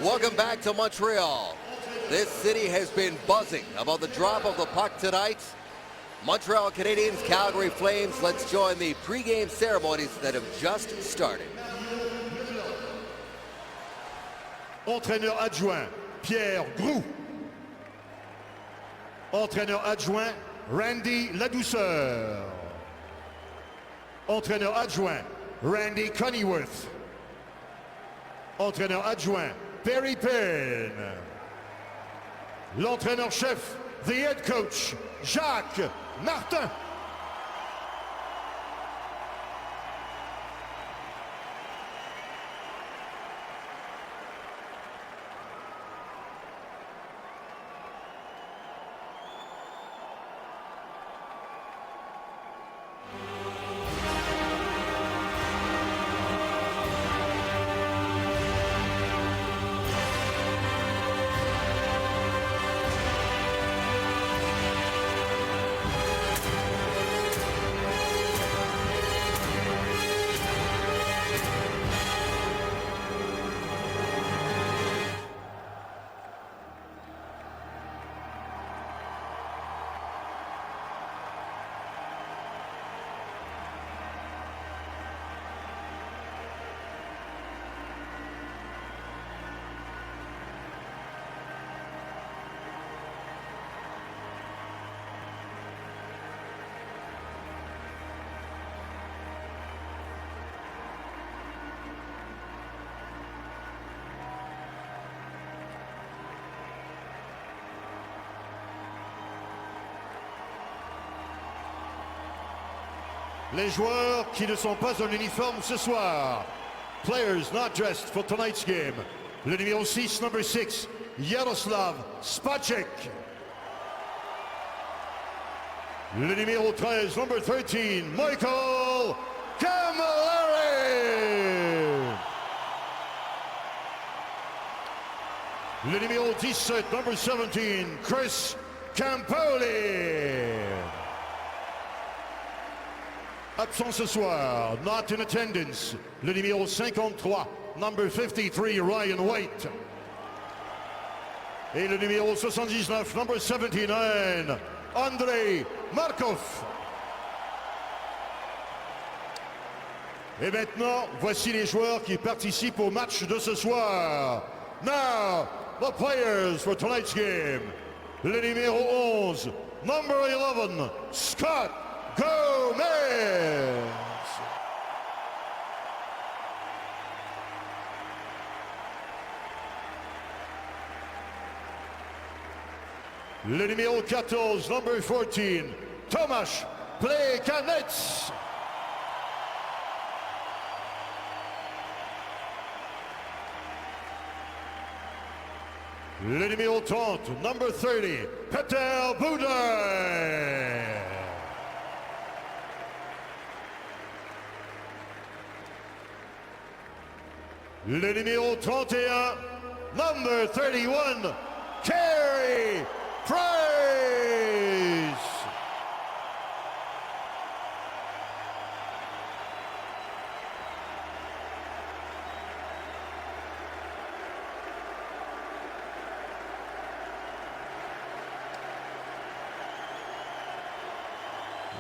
Welcome back to Montreal. This city has been buzzing about the drop of the puck tonight. Montreal Canadiens, Calgary Flames. Let's join the pregame ceremonies that have just started. Entraîneur adjoint, Pierre Groux. Entraîneur adjoint, Randy Ladouceur. Entraîneur adjoint, Randy Conyworth. Entraîneur adjoint, Perry Payne. L'entraîneur-chef, the head coach, Jacques Martin. Les joueurs qui ne sont pas en uniforme ce soir. Players not dressed for tonight's game. Le numéro 6, number 6, Yaroslav Spacek. Le numéro 13, number 13, Michael Camilleri. Le numéro 17, number 17, Chris Campoli. Absent ce soir, not in attendance, le numéro 53, number 53, Ryan White. Et le numéro 79, number 79, Andrei Markov. Et maintenant, voici les joueurs qui participent au match de ce soir. Now, the players for tonight's game. Le numéro 11, number 11, Scott Gomez. Le numéro 14, number 14, Tomasz Plekanec. Le numéro 30, number 30, Peter Budaj. Le numéro 31, number 31, Carey Price.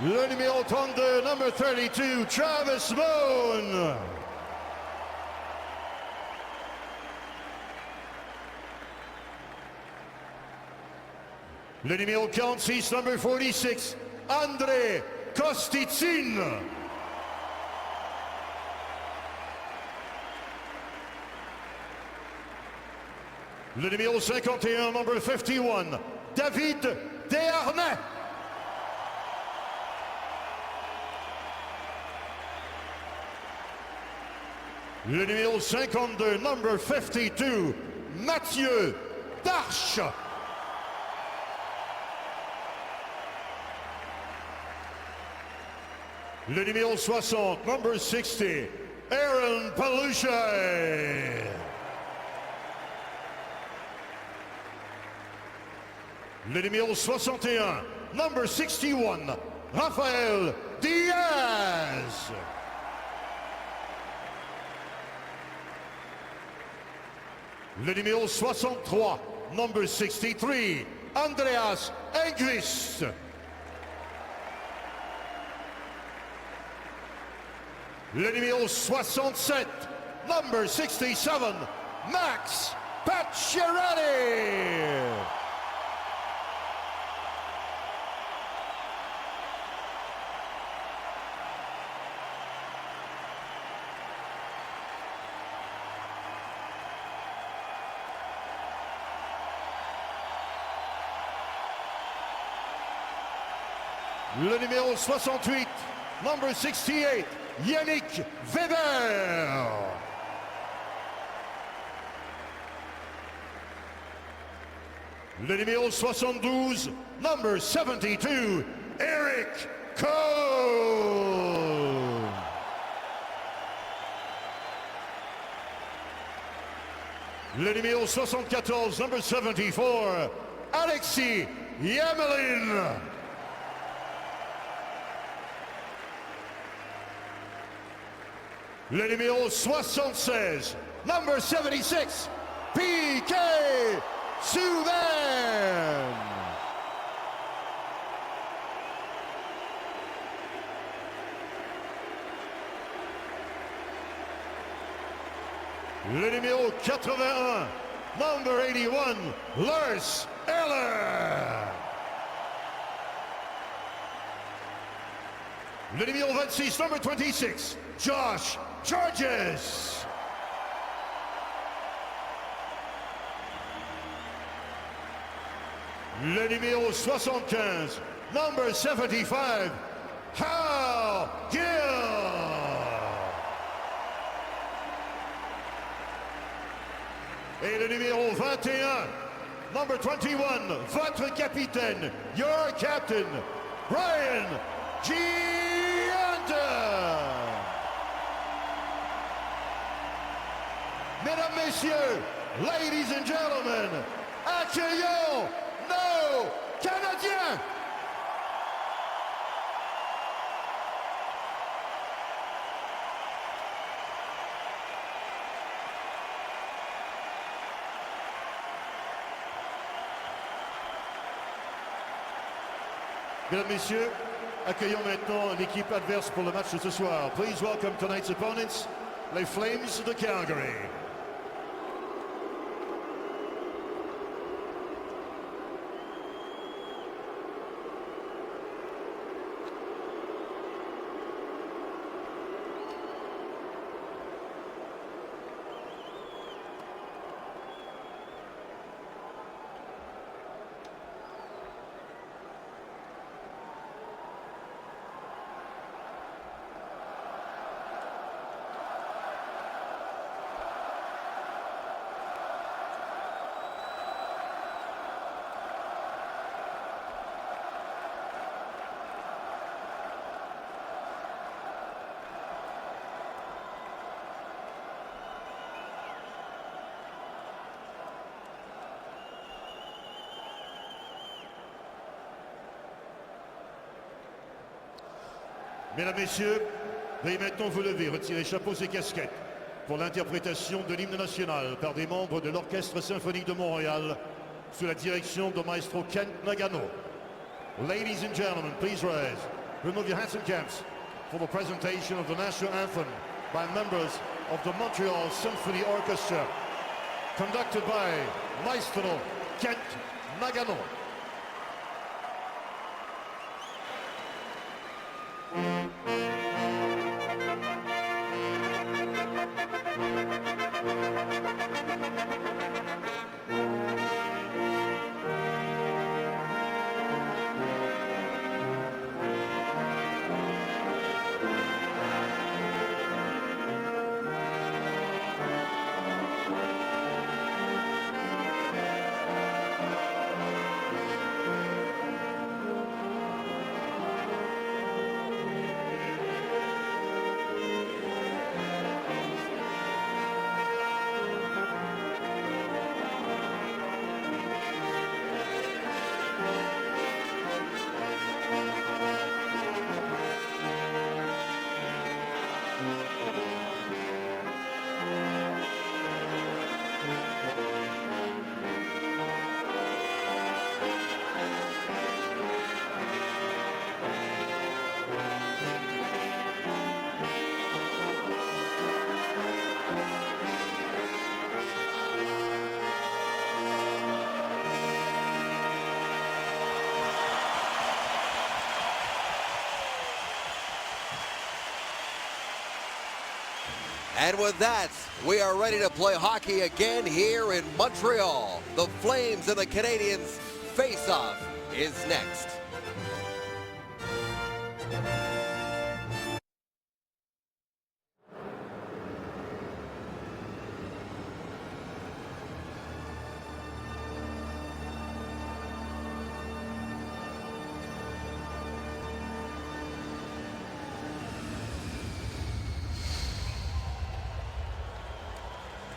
Le numéro 32, number 32, Travis Moon. Le numéro 46, number 46, André Kostitsin. Le numéro 51, number 51, David Desharnais. Le numéro 52, number 52, Mathieu Darche. Le numéro 60, number 60, Aaron Palouche. Le numéro 61, number 61, Raphaël Diaz. Le numéro 63, number 63, Andreas Engqvist. Le numéro 67, number 67, Max Pacioretty. Le numéro 68, number 68, Yannick Weber. Le numéro 72, number 72, Eric Cole. Le numéro 74, number 74, Alexis Yamelin. Le numéro 76, number 76, P.K. Subban. Le numéro 81, number 81, Lars Eller. Le numéro 26, number 26, Josh Georges. Le numéro 75, number 75, Hal Gill. Et le numéro 21, number 21, votre capitaine, your captain, Brian G. Hunter. Mesdames, Messieurs, ladies and gentlemen, accueillons nos Canadiens. Mesdames, Messieurs, accueillons maintenant l'équipe adverse pour le match de ce soir. Please welcome tonight's opponents, les Flames de Calgary. Mesdames, Messieurs, veuillez maintenant vous lever, retirer chapeaux et casquettes pour l'interprétation de l'hymne national par des membres de l'Orchestre symphonique de Montréal sous la direction de maestro Kent Nagano. Ladies and gentlemen, please rise. Remove your hats and caps for the presentation of the national anthem by members of the Montreal Symphony Orchestra, conducted by maestro Kent Nagano. And with that, we are ready to play hockey again here in Montreal. The Flames and the Canadiens face-off is next.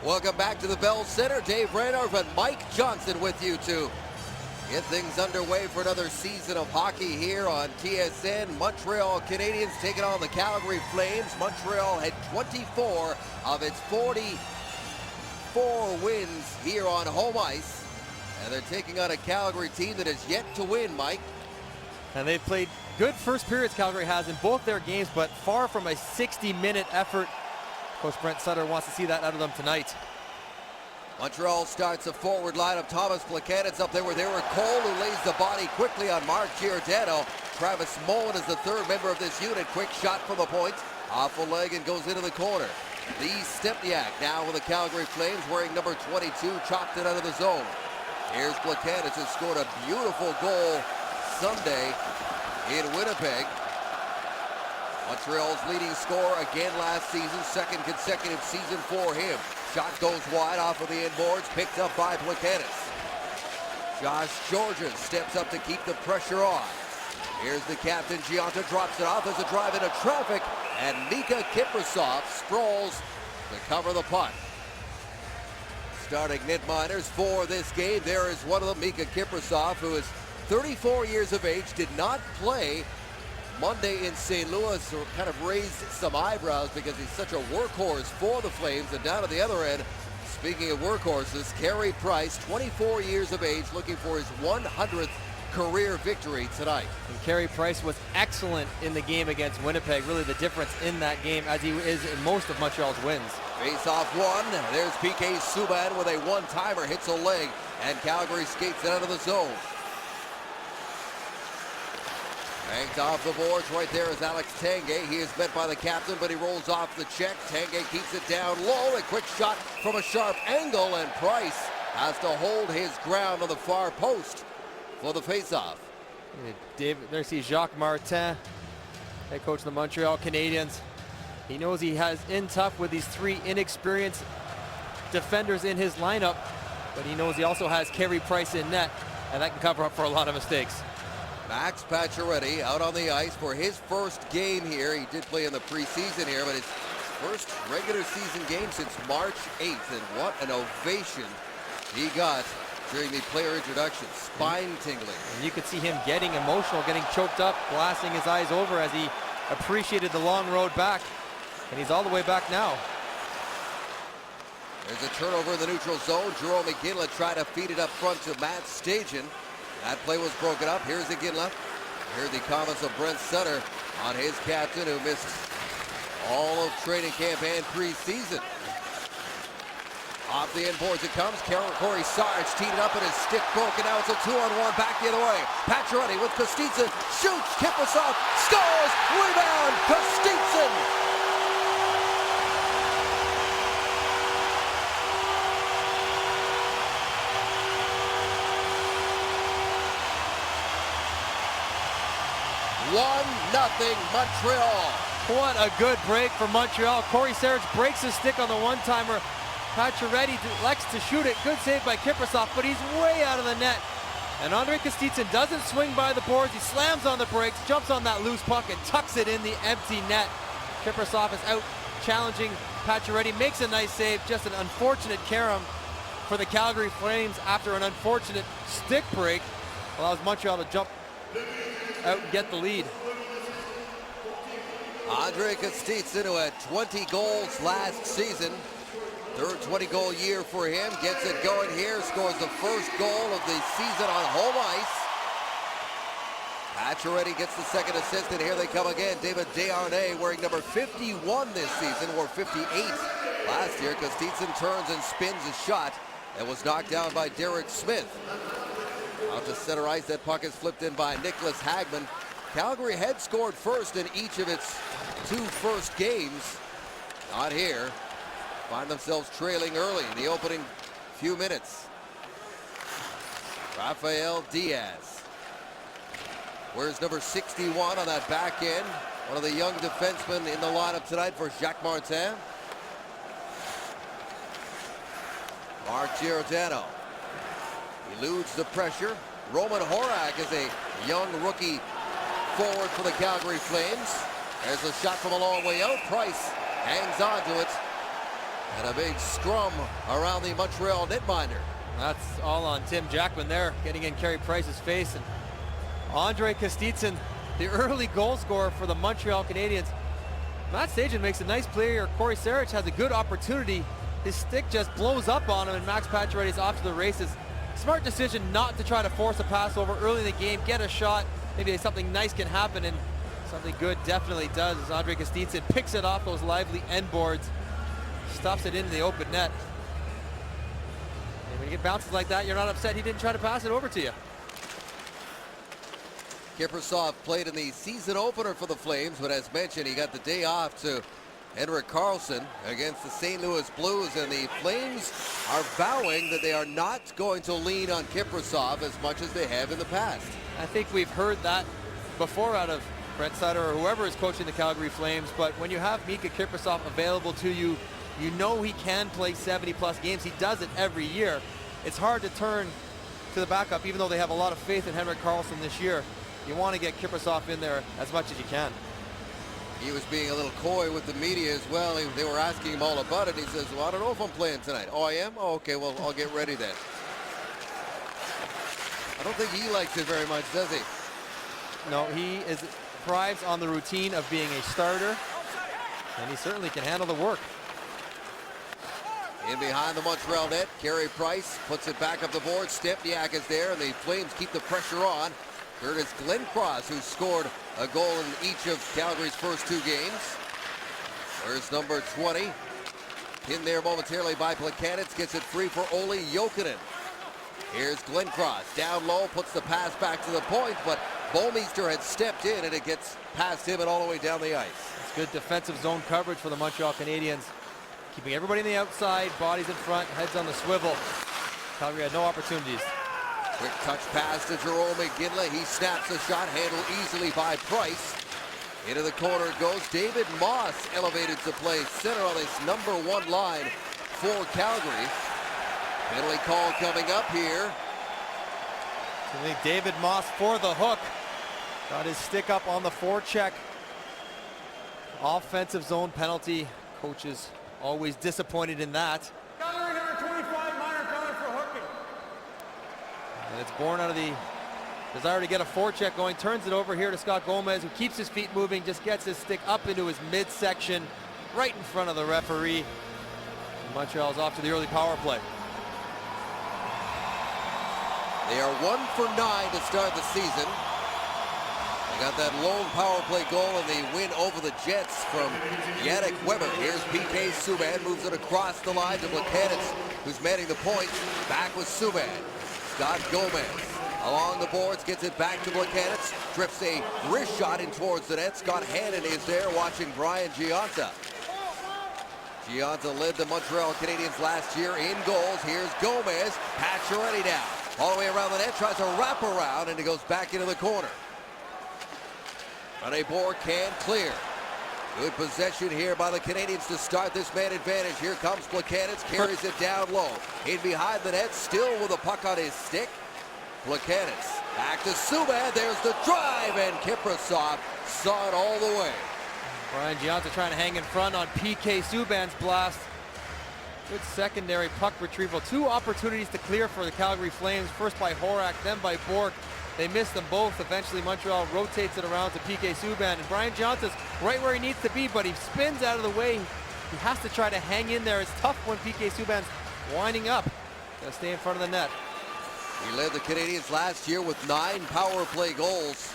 Welcome back to the Bell Center. Dave Randolph and Mike Johnson with you to get things underway for another season of hockey here on TSN. Montreal Canadiens taking on the Calgary Flames. Montreal had 24 of its 44 wins here on home ice. And they're taking on a Calgary team that has yet to win, Mike. And they've played good first periods, Calgary has, in both their games, but far from a 60-minute effort. Coach Brent Sutter wants to see that out of them tonight. Montreal starts a forward lineup. Thomas Plekanec up there with Eric Cole, who lays the body quickly on Mark Giordano. Travis Mullen is the third member of this unit. Quick shot from the point. Off the leg and goes into the corner. Lee Stempniak now with the Calgary Flames wearing number 22, chopped it out of the zone. Here's Plekanec, who scored a beautiful goal Sunday in Winnipeg. Montreal's leading scorer again last season, second consecutive season for him. Shot goes wide off of the inboards, picked up by Plekanec. Josh Georges steps up to keep the pressure on. Here's the captain, Gionta drops it off. There's a drive into traffic, and Mika Kiprasov strolls to cover the punt. Starting net minors for this game, there is one of them, Mika Kiprasov, who is 34 years of age, did not play Monday in St. Louis, kind of raised some eyebrows because he's such a workhorse for the Flames. And down at the other end, speaking of workhorses, Carey Price, 24 years of age, looking for his 100th career victory tonight. And Carey Price was excellent in the game against Winnipeg, really the difference in that game, as he is in most of Montreal's wins. Face-off one, there's PK Subban with a one-timer, hits a leg, and Calgary skates it out of the zone. Banked off the boards. Right there is Alex Tanguay. He is met by the captain, but he rolls off the check. Tanguay keeps it down low. A quick shot from a sharp angle, and Price has to hold his ground on the far post for the faceoff. David, there's Jacques Martin, head coach of the Montreal Canadiens. He knows he has in tough with these three inexperienced defenders in his lineup, but he knows he also has Carey Price in net, and that can cover up for a lot of mistakes. Max Pacioretty out on the ice for his first game here. He did play in the preseason here, but his first regular season game since March 8th. And what an ovation he got during the player introduction. Spine tingling. And you could see him getting emotional, getting choked up, glassing his eyes over as he appreciated the long road back. And he's all the way back now. There's a turnover in the neutral zone. Jerome Iginla tried to feed it up front to Matt Stajan. That play was broken up. Here's Iginla. Here are the comments of Brent Sutter on his captain, who missed all of training camp and preseason. Off the end boards it comes. Corey Sarge teed it up and his stick broken. Now it's a 2-on-1 back the other way. Pacioretty with Kostitsin. Shoots. Kiprasov scores. Rebound. Kostitsin. Nothing Montreal. What a good break for Montreal. Corey Sarge breaks his stick on the one-timer. Pacioretty elects to shoot it. Good save by Kiprasov, but he's way out of the net. And Andrei Kostitsin doesn't swing by the boards. He slams on the brakes, jumps on that loose puck, and tucks it in the empty net. Kiprasov is out challenging Pacioretty, makes a nice save. Just an unfortunate carom for the Calgary Flames after an unfortunate stick break. Allows Montreal to jump out and get the lead. Andrei Kostitsin, who had 20 goals last season, third 20-goal year for him, gets it going here, scores the first goal of the season on home ice. Pacioretty gets the second assist, and here they come again. David Desharnais, wearing number 51 this season, wore 58 last year. Kostitsin turns and spins a shot and was knocked down by Derek Smith. Out to center ice, that puck is flipped in by Nicholas Hagman. Calgary had scored first in each of its two first games. Not here. find themselves trailing early in the opening few minutes. Rafael Diaz. Where's number 61 on that back end? One of the young defensemen in the lineup tonight for Jacques Martin. Mark Giordano eludes the pressure. Roman Horak is a young rookie forward for the Calgary Flames. There's a shot from a long way out. Price hangs on to it. And a big scrum around the Montreal netminder. That's all on Tim Jackman there, getting in Carey Price's face. And Andre Kostitsyn, the early goal scorer for the Montreal Canadiens. Matt Stajan makes a nice play here. Corey Sarich has a good opportunity. His stick just blows up on him, and Max Pacioretty's off to the races. Smart decision not to try to force a pass over early in the game, get a shot. Maybe something nice can happen, and something good definitely does as Andre Kostitsyn picks it off those lively end boards, stuffs it into the open net. And when you get bounces like that, you're not upset he didn't try to pass it over to you. Kiprusoff played in the season opener for the Flames, but as mentioned, he got the day off to Henrik Karlsson against the St. Louis Blues, and the Flames are vowing that they are not going to lean on Kiprusoff as much as they have in the past. I think we've heard that before out of Brent Sutter or whoever is coaching the Calgary Flames, but when you have Mika Kiprusoff available to you, you know he can play 70-plus games. He does it every year. It's hard to turn to the backup, even though they have a lot of faith in Henrik Karlsson this year. You want to get Kiprusoff in there as much as you can. He was being a little coy with the media as well. They were asking him all about it. He says, well, I don't know if I'm playing tonight. Oh, I am? Oh, okay, well, I'll get ready then. I don't think he likes it very much, does he? No, he thrives on the routine of being a starter, and he certainly can handle the work. In behind the Montreal net, Carey Price puts it back up the board. Stepniak is there, and the Flames keep the pressure on. Curtis Glencross, who scored a goal in each of Calgary's first two games. Where's number 20? Pinned there momentarily by Plekanec, gets it free for Olli Jokinen. Here's Glencross, down low, puts the pass back to the point, but Bouwmeester had stepped in, and it gets past him and all the way down the ice. It's good defensive zone coverage for the Montreal Canadiens. Keeping everybody on the outside, bodies in front, heads on the swivel. Calgary had no opportunities. Quick touch pass to Jerome McGinley. He snaps a shot, handled easily by Price. Into the corner it goes. David Moss elevated to play center on this number 1 line for Calgary. Penalty call coming up here. I think David Moss for the hook. Got his stick up on the forecheck. Offensive zone penalty. Coaches always disappointed in that. Calgary number 25, minor penalty for hooking. And it's born out of the desire to get a forecheck going. Turns it over here to Scott Gomez, who keeps his feet moving, just gets his stick up into his midsection, right in front of the referee. And Montreal's off to the early power play. They are 1 for 9 to start the season. They got that lone power play goal in the win over the Jets from Yannick Weber. Here's PK Subban, moves it across the line to Plekanec, who's manning the point. Back with Subban. Scott Gomez along the boards, gets it back to Plekanec, trips a wrist shot in towards the net. Scott Hannon is there watching Brian Gionta. Gionta led the Montreal Canadiens last year in goals. Here's Gomez, Pacioretty down. All the way around the net, tries to wrap around, and it goes back into the corner. Rene Boer can clear. Good possession here by the Canadiens to start this man advantage. Here comes Plekanec, carries it down low. In behind the net, still with a puck on his stick. Plekanec back to Subban. There's the drive, and Kiprusoff saw it all the way. Brian Gionta trying to hang in front on PK Subban's blast. Good secondary puck retrieval. 2 opportunities to clear for the Calgary Flames. First by Horak, then by Bourque. They missed them both. Eventually Montreal rotates it around to PK Subban, and Brian Gionta's right where he needs to be, but he spins out of the way. He has to try to hang in there. It's tough when PK Subban's winding up. Got to stay in front of the net. He led the Canadiens last year with 9 power play goals.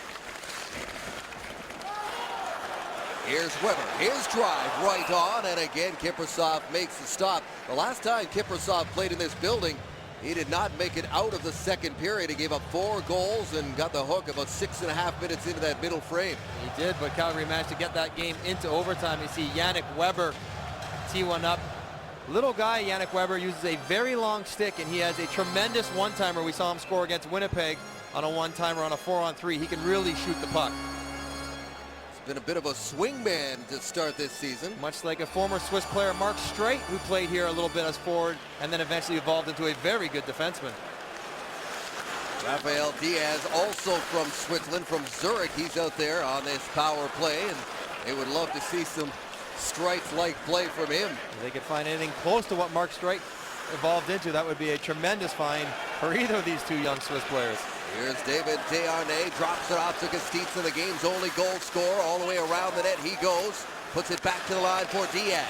Here's Weber, his drive right on, and again Kiprusoff makes the stop. The last time Kiprusoff played in this building, he did not make it out of the second period. He gave up 4 goals and got the hook about 6.5 minutes into that middle frame. He did, but Calgary managed to get that game into overtime. You see Yannick Weber tee one up Little guy, Yannick Weber, uses a very long stick, and he has a tremendous one-timer. We saw him score against Winnipeg on a one-timer on a 4-on-3. He can really shoot the puck. He's been a bit of a swingman to start this season. Much like a former Swiss player, Mark Streit, who played here a little bit as forward and then eventually evolved into a very good defenseman. Rafael Diaz, also from Switzerland, from Zurich. He's out there on this power play, and they would love to see some Streit-like play from him. If they could find anything close to what Mark Streit evolved into, that would be a tremendous find for either of these two young Swiss players. Here's David Desharnais, drops it off to Kostitsa, the game's only goal scorer. All the way around the net he goes, puts it back to the line for Diaz.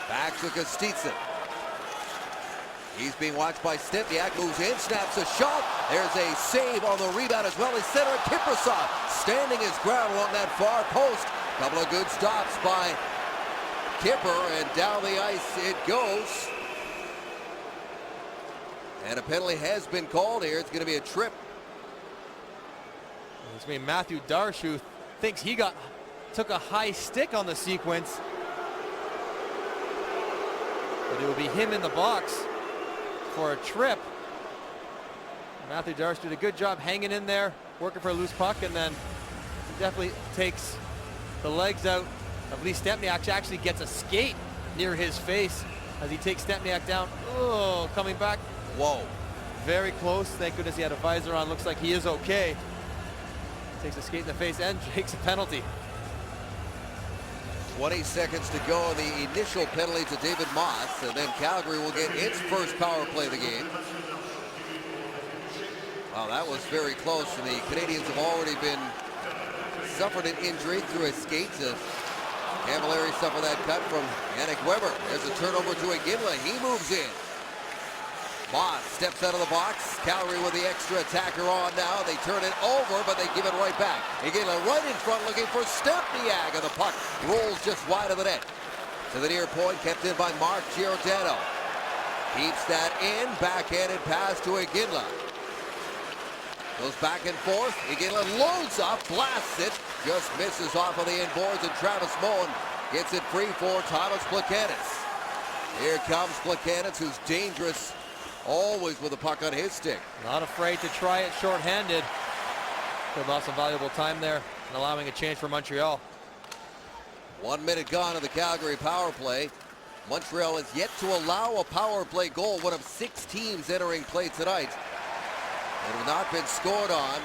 Back to Kostitsa. He's being watched by Stempniak, moves in, snaps a shot. There's a save on the rebound as well. His center, Kiprusoff, standing his ground along that far post. Couple of good stops by Kipper, and down the ice it goes. And a penalty has been called here. It's going to be a trip. It's going to be Matthew Darche, who thinks he took a high stick on the sequence. But it will be him in the box for a trip. Matthew Darche did a good job hanging in there, working for a loose puck, and then definitely takes the legs out of Lee Stempniak. Actually gets a skate near his face as he takes Stempniak down. Oh, coming back. Whoa. Very close. Thank goodness he had a visor on. Looks like he is okay. Takes a skate in the face and takes a penalty. 20 seconds to go on the initial penalty to David Moss, and then Calgary will get its first power play of the game. Wow, that was very close, and the Canadiens have already suffered an injury through a skate. Camilleri suffered that cut from Yannick Weber. There's a turnover to Iginla. He moves in. Moss steps out of the box. Calgary with the extra attacker on now. They turn it over, but they give it right back. Iginla right in front looking for Stempniak, and the puck rolls just wide of the net. To the near point, kept in by Mark Giordano. Keeps that in. Backhanded pass to Iginla. Goes back and forth. Iginla loads up, blasts it. Just misses off of the inboards, and Travis Moen gets it free for Thomas Plekanec. Here comes Plekanec, who's dangerous always with a puck on his stick. Not afraid to try it shorthanded. Could have lost some valuable time there and allowing a change for Montreal. 1 minute gone of the Calgary power play. Montreal has yet to allow a power play goal, one of 6 teams entering play tonight. It have not been scored on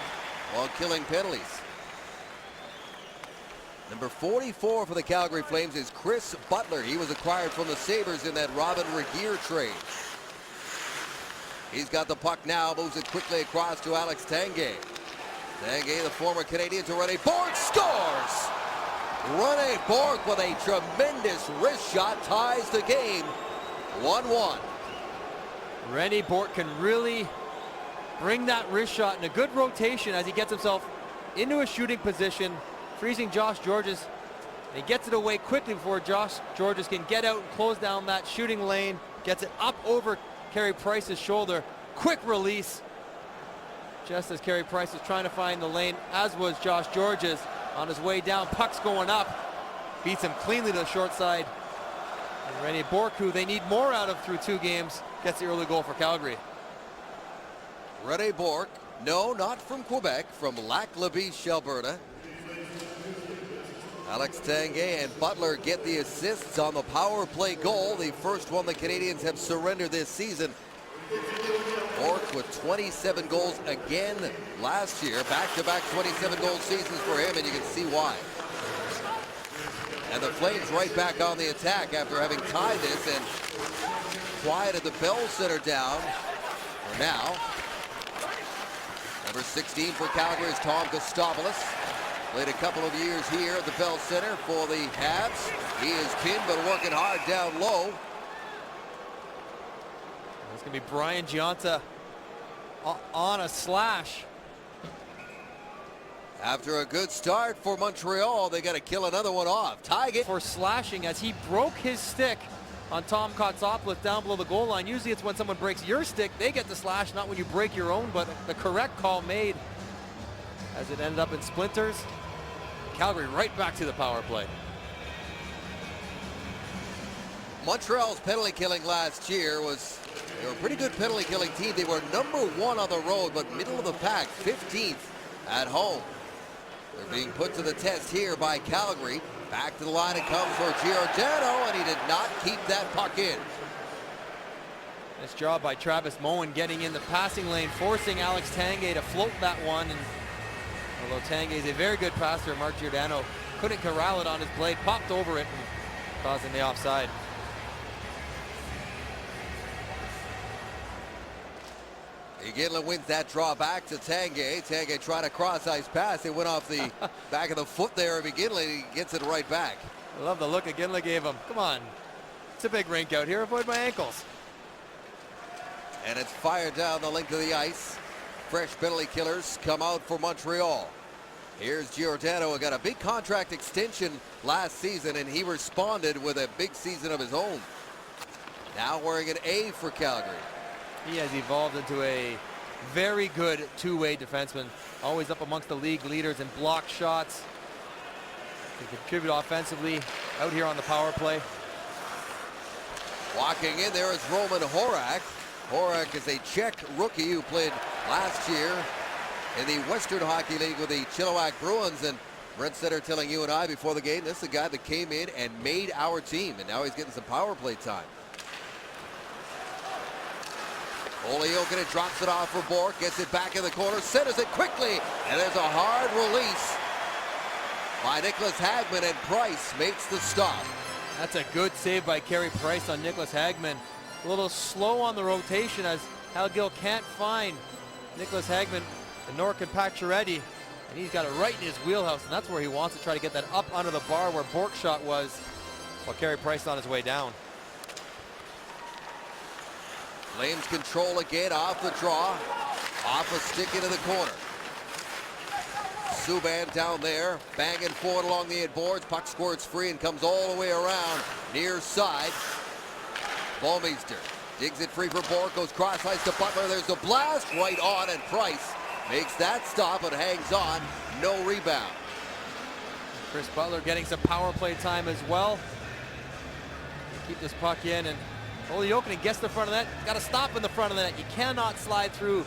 while killing penalties. Number 44 for the Calgary Flames is Chris Butler. He was acquired from the Sabres in that Robin Regeer trade. He's got the puck now, moves it quickly across to Alex Tanguay. Tanguay, the former Canadiens, Rene Bourque scores! Rene Bourque with a tremendous wrist shot ties the game 1-1. Rene Bourque can really bring that wrist shot in a good rotation as he gets himself into a shooting position, freezing Josh Georges. He gets it away quickly before Josh Georges can get out and close down that shooting lane. Gets it up over Carey Price's shoulder. Quick release. Just as Carey Price was trying to find the lane, as was Josh Georges on his way down. Puck's going up. Beats him cleanly to the short side. And Rene Bourque, who they need more out of through 2 games, gets the early goal for Calgary. Rene Bourque, no, not from Quebec, from Lac-La-Biche, Alberta. Alex Tanguay and Butler get the assists on the power play goal, the first one the Canadiens have surrendered this season. Bourque with 27 goals again last year, back-to-back 27-goal seasons for him, and you can see why. And the Flames right back on the attack after having tied this and quieted the Bell Center down for now. Number 16 for Calgary is Tom Kostopoulos. Played a couple of years here at the Bell Center for the Habs. He is pinned but working hard down low. It's going to be Brian Gionta on a slash. After a good start for Montreal, they got to kill another one off. Tigett For slashing as he broke his stick on Tom Kotsopoulos down below the goal line. Usually it's when someone breaks your stick, they get the slash, not when you break your own, but the correct call made as it ended up in splinters. Calgary right back to the power play. Montreal's penalty killing last year was, they were a pretty good penalty killing team. They were #1 on the road, but middle of the pack, 15th at home. They're being put to the test here by Calgary. Back to the line it comes for Giordano, and he did not keep that puck in. Nice job by Travis Moen getting in the passing lane, forcing Alex Tanguay to float that one. And although Tanguay is a very good passer, Mark Giordano couldn't corral it on his blade, popped over it, and causing the offside. Iginla wins that draw back to Tanguay. Tanguay tried a cross-ice pass. It went off the back of the foot there of Iginla, and he gets it right back. I love the look Iginla gave him. Come on. It's a big rink out here. Avoid my ankles. And it's fired down the length of the ice. Fresh penalty killers come out for Montreal. Here's Giordano, who got a big contract extension last season, and he responded with a big season of his own. Now wearing an A for Calgary. He has evolved into a very good two-way defenseman. Always up amongst the league leaders in block shots. He can contribute offensively out here on the power play. Walking in there is Roman Horak. Horak is a Czech rookie who played last year in the Western Hockey League with the Chilliwack Bruins. And Brent Sutter telling you and I before the game, this is a guy that came in and made our team, and now he's getting some power play time. Ole Jokinen drops it off for Bork, gets it back in the corner, centers it quickly, and there's a hard release by Nicholas Hagman, and Price makes the stop. That's a good save by Carey Price on Nicholas Hagman. A little slow on the rotation as Hal Gill can't find Nicholas Hagman and nor can Pacioretty, and he's got it right in his wheelhouse, and that's where he wants to try to get that up under the bar where Bork's shot was, while Carey Price on his way down. Flames control again off the draw, off a stick into the corner. Subban down there, banging forward along the boards. Puck squirts free and comes all the way around near side. Bouwmeester digs it free for Bork, goes cross ice to Butler. There's a blast right on, and Price makes that stop and hangs on. No rebound. Chris Butler getting some power play time as well. Keep this puck in, and Ole Jokinen gets the front of that. Got to stop in the front of the net. You cannot slide through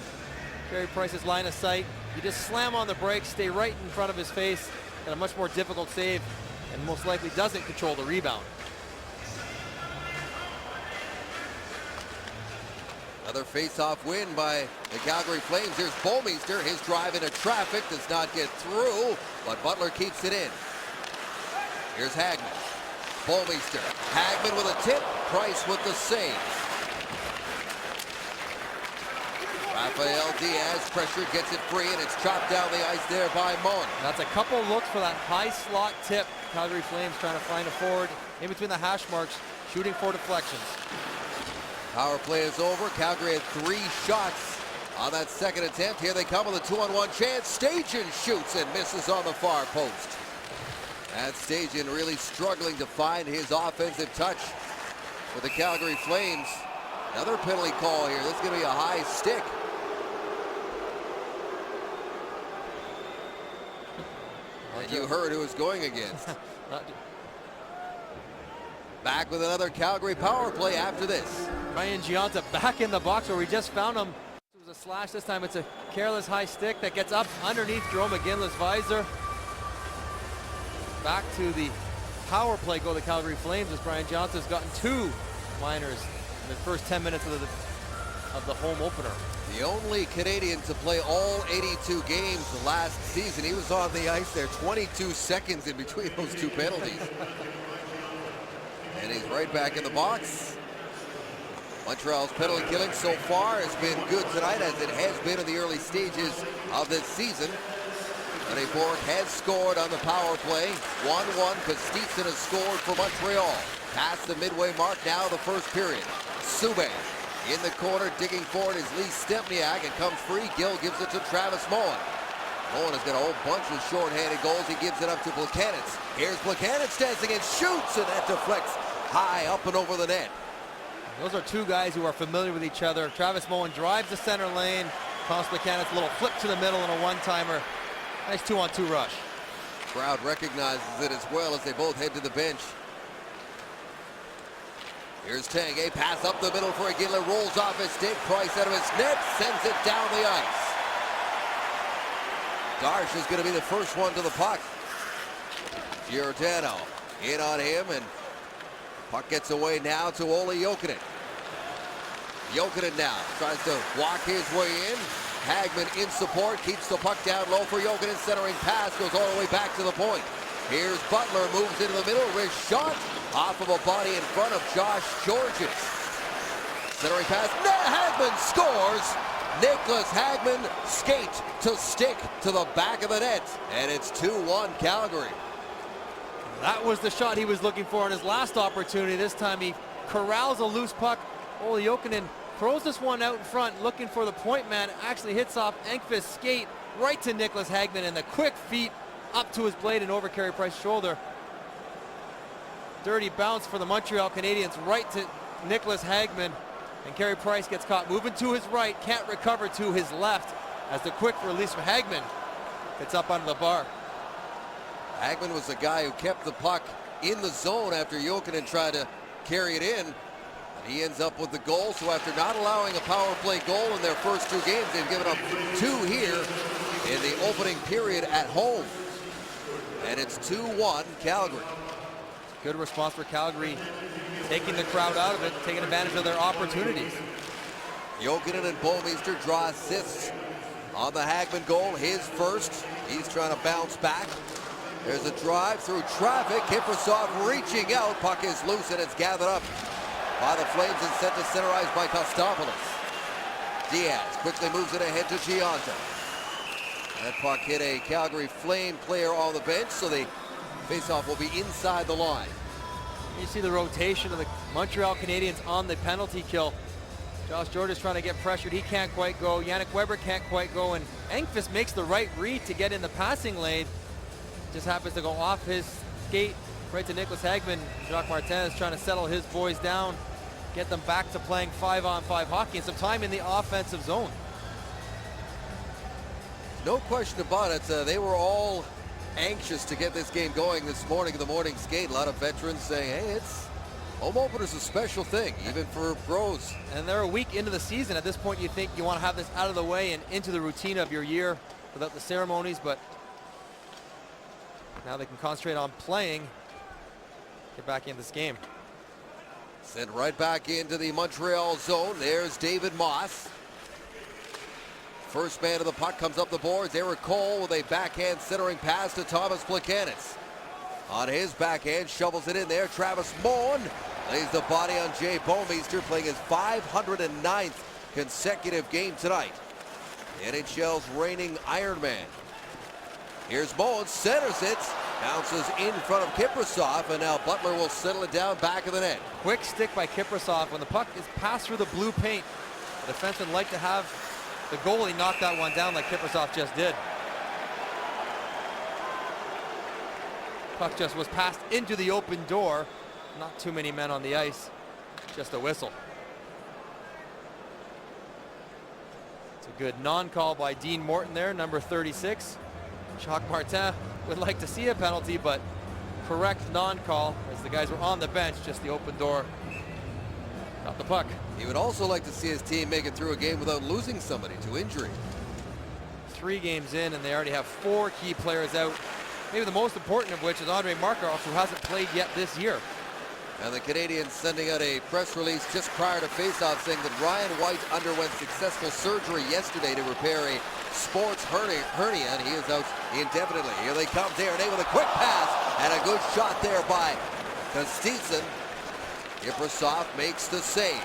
Carey Price's line of sight. You just slam on the brakes, stay right in front of his face. Got a much more difficult save, and most likely doesn't control the rebound. Another face-off win by the Calgary Flames. Here's Bouwmeester. His drive into traffic does not get through, but Butler keeps it in. Here's Hagman. Bouwmeester. Hagman with a tip. Price with the save. Rafael Diaz, pressure, gets it free, and it's chopped down the ice there by Moen. That's a couple looks for that high slot tip. Calgary Flames trying to find a forward in between the hash marks, shooting for deflections. Power play is over. Calgary had 3 shots on that second attempt. Here they come with a 2-on-1 chance. Stajan shoots and misses on the far post. And Stajan really struggling to find his offensive touch for the Calgary Flames. Another penalty call here. This is going to be a high stick. And you heard who was going against. Back with another Calgary power play after this. Ryan Gionta back in the box where we just found him. It was a slash. This time it's a careless high stick that gets up underneath Jerome McGinley's visor. Back to the power play go the Calgary Flames as Brian Gionta's gotten 2 minors in the first 10 minutes of the home opener. The only Canadian to play all 82 games last season. He was on the ice there 22 seconds in between those 2 penalties. And he's right back in the box. Montreal's penalty killing so far has been good tonight, as it has been in the early stages of this season. René Bork has scored on the power play. 1-1. Kostitsin has scored for Montreal. Past the midway mark now, the first period. Subban in the corner, digging forward is Lee Stempniak, and comes free. Gill gives it to Travis Moen. Moen has got a whole bunch of shorthanded goals. He gives it up to Plekanec. Here's Plekanec dancing and shoots, and that deflects high up and over the net. Those are 2 guys who are familiar with each other. Travis Moen drives the center lane. Thomas Plekanec, a little flip to the middle and a one-timer. Nice 2-on-2 rush. Crowd recognizes it as well as they both head to the bench. Here's Tanguay, pass up the middle for Aguilar, rolls off his stick. Price out of his net, sends it down the ice. Darsh is going to be the first one to the puck. Giordano in on him, and puck gets away now to Olli Jokinen. Jokinen now tries to walk his way in. Hagman in support, keeps the puck down low for Jokinen. Centering pass goes all the way back to the point. Here's Butler, moves into the middle, wrist shot off of a body in front of Josh Georges. Centering pass, Hagman scores. Nicholas Hagman skate to stick to the back of the net, and it's 2-1 Calgary. That was the shot he was looking for in his last opportunity. This time he corrals a loose puck. Olli Jokinen throws this one out in front, looking for the point man. Actually hits off Engqvist's skate right to Nicholas Hagman, and the quick feet up to his blade and over Carey Price's shoulder. Dirty bounce for the Montreal Canadiens right to Nicholas Hagman, and Carey Price gets caught moving to his right, can't recover to his left as the quick release from Hagman gets up under the bar. Hagman was the guy who kept the puck in the zone after Jokinen tried to carry it in. And he ends up with the goal. So after not allowing a power play goal in their first two games, they've given up two here in the opening period at home. And it's 2-1 Calgary. Good response for Calgary, taking the crowd out of it, taking advantage of their opportunities. Jokinen and Bouwmeester draw assists on the Hagman goal, his first. He's trying to bounce back. There's a drive through traffic. Kiprusoff reaching out. Puck is loose and it's gathered up by the Flames and sent to center ice by Kostopoulos. Diaz quickly moves it ahead to Gianta. That puck hit a Calgary Flame player on the bench, so the faceoff will be inside the line. You see the rotation of the Montreal Canadiens on the penalty kill. Josh Georges trying to get pressured. He can't quite go. Yannick Weber can't quite go. And Engqvist makes the right read to get in the passing lane. Just happens to go off his skate right to Nicholas Hagman. Jacques Martin is trying to settle his boys down, get them back to playing 5-on-5 hockey and some time in the offensive zone. No question about it. They were all anxious to get this game going this morning in the morning skate. A lot of veterans saying, hey, it's home opener's a special thing, even for pros. And they're a week into the season. At this point, you think you want to have this out of the way and into the routine of your year without the ceremonies, but now they can concentrate on playing, get back in this game. Sent right back into the Montreal zone. There's David Moss. First man of the puck comes up the boards. Eric Cole with a backhand centering pass to Thomas Plekanec. On his backhand, shovels it in there. Travis Moen lays the body on Jay Bouwmeester, playing his 509th consecutive game tonight. The NHL's reigning Ironman. Here's Moen, centers it, bounces in front of Kiprusoff, and now Butler will settle it down back of the net. Quick stick by Kiprusoff. When the puck is passed through the blue paint, the defenseman like to have the goalie knock that one down like Kiprusoff just did. Puck just was passed into the open door. Not too many men on the ice, just a whistle. It's a good non-call by Dean Morton there, number 36. Jacques Martin would like to see a penalty, but correct non-call as the guys were on the bench, just the open door. Got the puck. He would also like to see his team make it through a game without losing somebody to injury. 3 games in, and they already have 4 key players out. Maybe the most important of which is Andrei Markov, who hasn't played yet this year. And the Canadiens sending out a press release just prior to faceoff saying that Ryan White underwent successful surgery yesterday to repair a sports hernia, and he is out indefinitely. Here they come, Desharnais with a quick pass and a good shot there by Kostitsyn. Kiprusoff makes the save.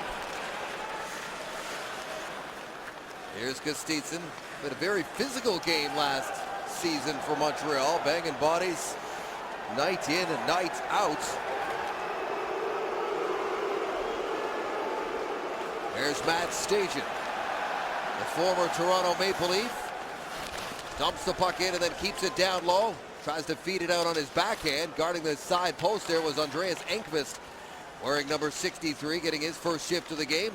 Here's Kostitsyn. Been a very physical game last season for Montreal, banging bodies night in and night out. There's Matt Stajan, the former Toronto Maple Leaf. Dumps the puck in and then keeps it down low. Tries to feed it out on his backhand. Guarding the side post there was Andreas Engqvist, wearing number 63, getting his first shift of the game.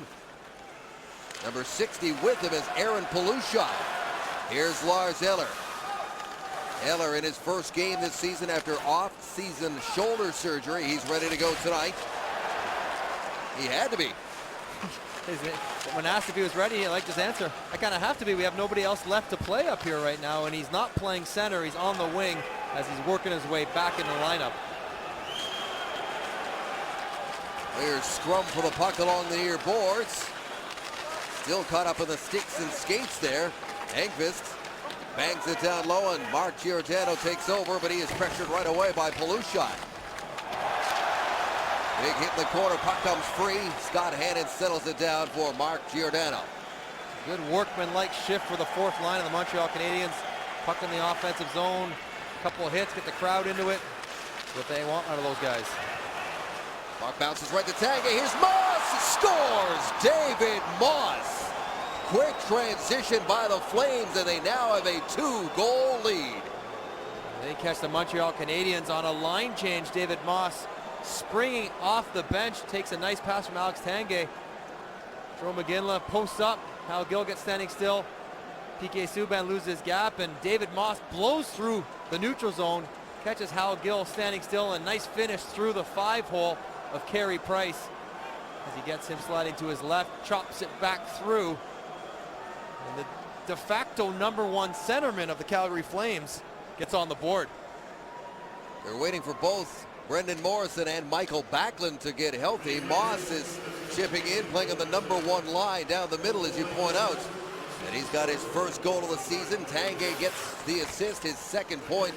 Number 60 with him is Aaron Palushov. Here's Lars Eller. Eller in his first game this season after off-season shoulder surgery. He's ready to go tonight. He had to be. When asked if he was ready, he liked his answer. I kind of have to be. We have nobody else left to play up here right now, and he's not playing center. He's on the wing as he's working his way back in the lineup. There's scrum for the puck along the near boards. Still caught up in the sticks and skates there. Engvist bangs it down low, and Mark Giordano takes over, but he is pressured right away by Palushai. Big hit in the corner, puck comes free. Scott Hannon settles it down for Mark Giordano. Good workman-like shift for the fourth line of the Montreal Canadiens. Puck in the offensive zone. A couple of hits, get the crowd into it. What they want out of those guys. Puck bounces right to Tanguay. Here's Moss. Scores! David Moss. Quick transition by the Flames, and they now have a 2-goal lead. They catch the Montreal Canadiens on a line change. David Moss springing off the bench, takes a nice pass from Alex Tanguay. Joe McGinley posts up. Hal Gill gets standing still. PK Subban loses gap, and David Moss blows through the neutral zone, catches Hal Gill standing still, and nice finish through the 5-hole of Carey Price as he gets him sliding to his left, chops it back through. And the de facto #1 centerman of the Calgary Flames gets on the board. They're waiting for both Brendan Morrison and Michael Backlund to get healthy. Moss is chipping in, playing on the #1 line down the middle, as you point out. And he's got his first goal of the season. Tanguay gets the assist, his second point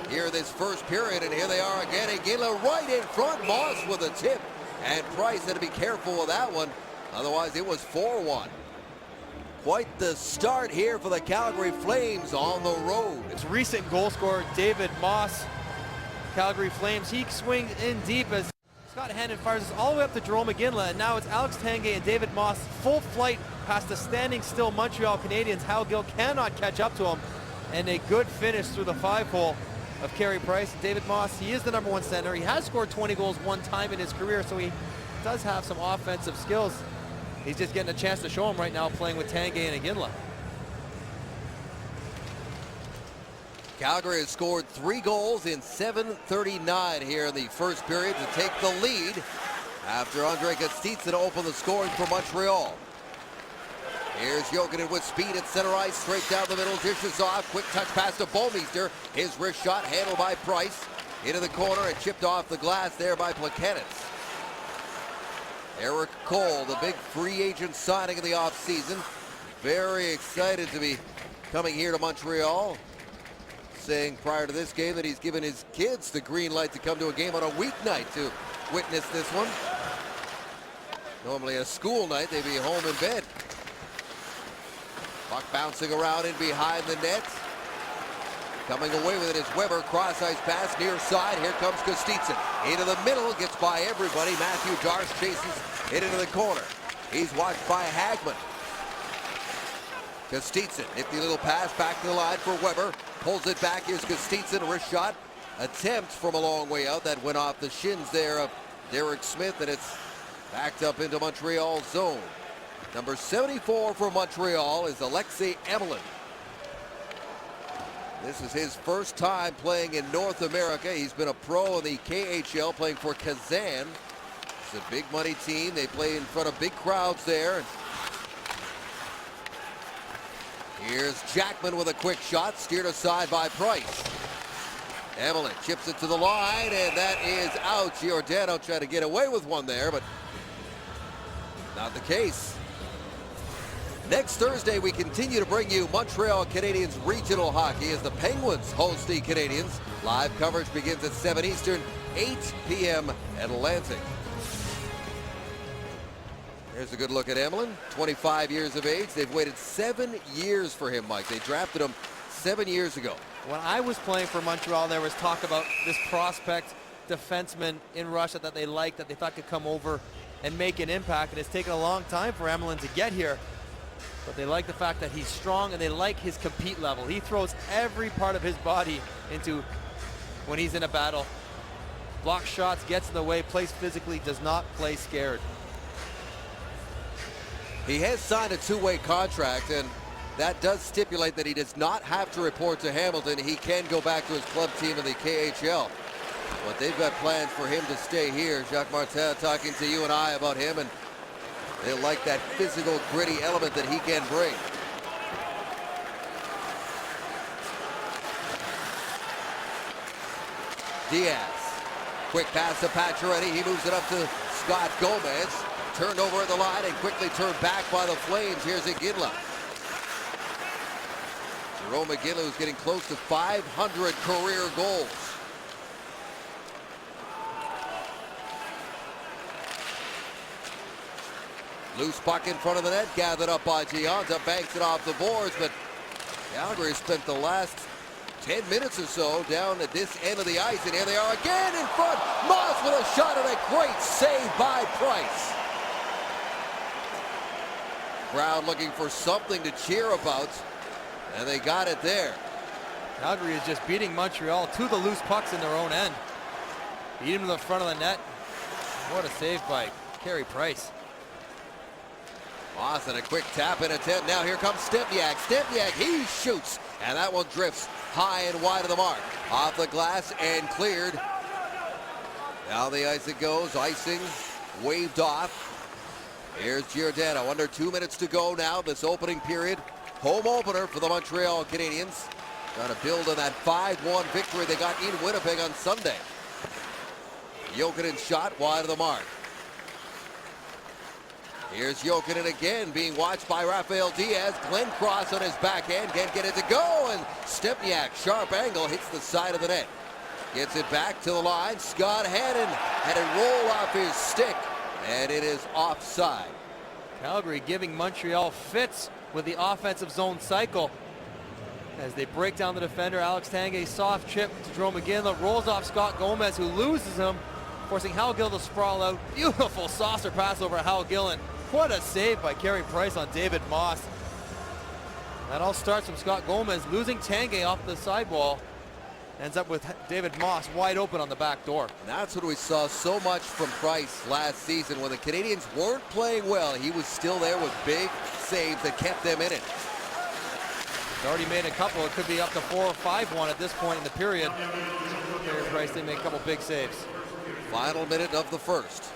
here this first period. And here they are again. Iginla right in front. Moss with a tip. And Price had to be careful with that one. Otherwise, it was 4-1. Quite the start here for the Calgary Flames on the road. It's recent goal scorer David Moss. Calgary Flames, he swings in deep as Scott Hannon fires this all the way up to Jerome McGinley, and now it's Alex Tanguay and David Moss full flight past the standing still Montreal Canadiens. Hal Gill cannot catch up to him, and a good finish through the 5-hole of Carey Price. David Moss, he is the #1 center. He has scored 20 goals one time in his career, so he does have some offensive skills. He's just getting a chance to show them right now playing with Tanguay and Iginla. Calgary has scored 3 goals in 7:39 here in the first period to take the lead after Andre Kostitsyn opened the scoring for Montreal. Here's Jokinen with speed at center ice, straight down the middle, dishes off, quick touch pass to Bouwmeester. His wrist shot handled by Price, into the corner and chipped off the glass there by Plekanec. Eric Cole, the big free agent signing in the offseason, very excited to be coming here to Montreal. Saying prior to this game that he's given his kids the green light to come to a game on a weeknight to witness this one. Normally a school night, they'd be home in bed. Puck bouncing around in behind the net. Coming away with it is Weber, cross ice pass near side. Here comes Kostitsyn into the middle, gets by everybody. Matthew Darce chases it into the corner. He's watched by Hagman. Kostitsyn, nifty little pass back to the line for Weber. Pulls it back. Here's Kostitsyn, wrist shot. Attempt from a long way out. That went off the shins there of Derek Smith, and it's backed up into Montreal's zone. Number 74 for Montreal is Alexei Emelin. This is his first time playing in North America. He's been a pro in the KHL, playing for Kazan. It's a big money team. They play in front of big crowds there. Here's Jackman with a quick shot, steered aside by Price. Emelin chips it to the line, and that is out. Giordano tried to get away with one there, but not the case. Next Thursday, we continue to bring you Montreal Canadiens regional hockey as the Penguins host the Canadiens. Live coverage begins at 7 Eastern, 8 p.m. Atlantic. Here's a good look at Emelin, 25 years of age. They've waited 7 years for him, Mike. They drafted him 7 years ago. When I was playing for Montreal, there was talk about this prospect defenseman in Russia that they liked, that they thought could come over and make an impact. And it's taken a long time for Emelin to get here. But they like the fact that he's strong, and they like his compete level. He throws every part of his body into when he's in a battle. Blocks shots, gets in the way, plays physically, does not play scared. He has signed a 2-way contract, and that does stipulate that he does not have to report to Hamilton. He can go back to his club team in the KHL. But they've got plans for him to stay here. Jacques Martin talking to you and I about him, and they like that physical, gritty element that he can bring. Diaz. Quick pass to Pacioretty. He moves it up to Scott Gomez. Turned over at the line and quickly turned back by the Flames. Here's Iginla. Jerome Iginla, who's getting close to 500 career goals. Loose puck in front of the net, gathered up by Gianta, banks it off the boards, but Calgary spent the last 10 minutes or so down at this end of the ice, and here they are again in front. Moss with a shot and a great save by Price. Crowd looking for something to cheer about, and they got it there. Calgary is just beating Montreal to the loose pucks in their own end. Beat him to the front of the net. What a save by Carey Price. Moss and a quick tap and attempt. Now here comes Stempniak. Stempniak, he shoots, and that one drifts high and wide of the mark. Off the glass and cleared. Down the ice it goes. Icing waved off. Here's Giordano. Under 2 minutes to go now. This opening period. Home opener for the Montreal Canadiens. Trying to build on that 5-1 victory they got in Winnipeg on Sunday. Jokinen's shot wide of the mark. Here's Jokinen again, being watched by Rafael Diaz. Glenn Cross on his backhand, can't get it to go, and Stempniak, sharp angle, hits the side of the net. Gets it back to the line. Scott Hannon had it roll off his stick, and it is offside. Calgary giving Montreal fits with the offensive zone cycle as they break down the defender. Alex Tanguay, soft chip to Jerome Iginla, rolls off Scott Gomez, who loses him, forcing Hal Gill to sprawl out. Beautiful saucer pass over Hal Gillen. What a save by Carey Price on David Moss. That all starts from Scott Gomez losing Tanguay off the sidewall. Ends up with David Moss wide open on the back door. And that's what we saw so much from Price last season. When the Canadiens weren't playing well, he was still there with big saves that kept them in it. He's already made a couple. It could be up to 4 or 5-1 at this point in the period. Carey Price did make a couple big saves. Final minute of the first.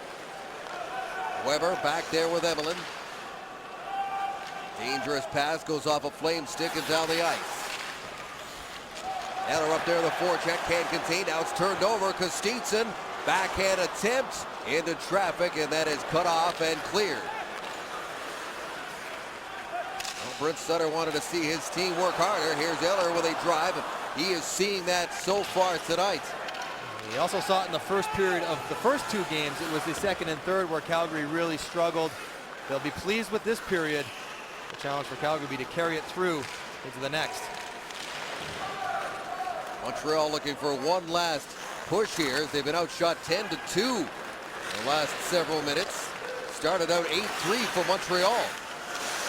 Weber back there with Emelin. Dangerous pass goes off a flame stick and down the ice. Eller up there, the forecheck can't contain. Now it's turned over. Kostitsin, backhand attempt into traffic, and that is cut off and cleared. Well, Brent Sutter wanted to see his team work harder. Here's Eller with a drive. He is seeing that so far tonight. He also saw it in the first period of the first 2 games. It was the second and third where Calgary really struggled. They'll be pleased with this period. The challenge for Calgary will be to carry it through into the next. Montreal looking for one last push here. They've been outshot 10-2 in the last several minutes. Started out 8-3 for Montreal.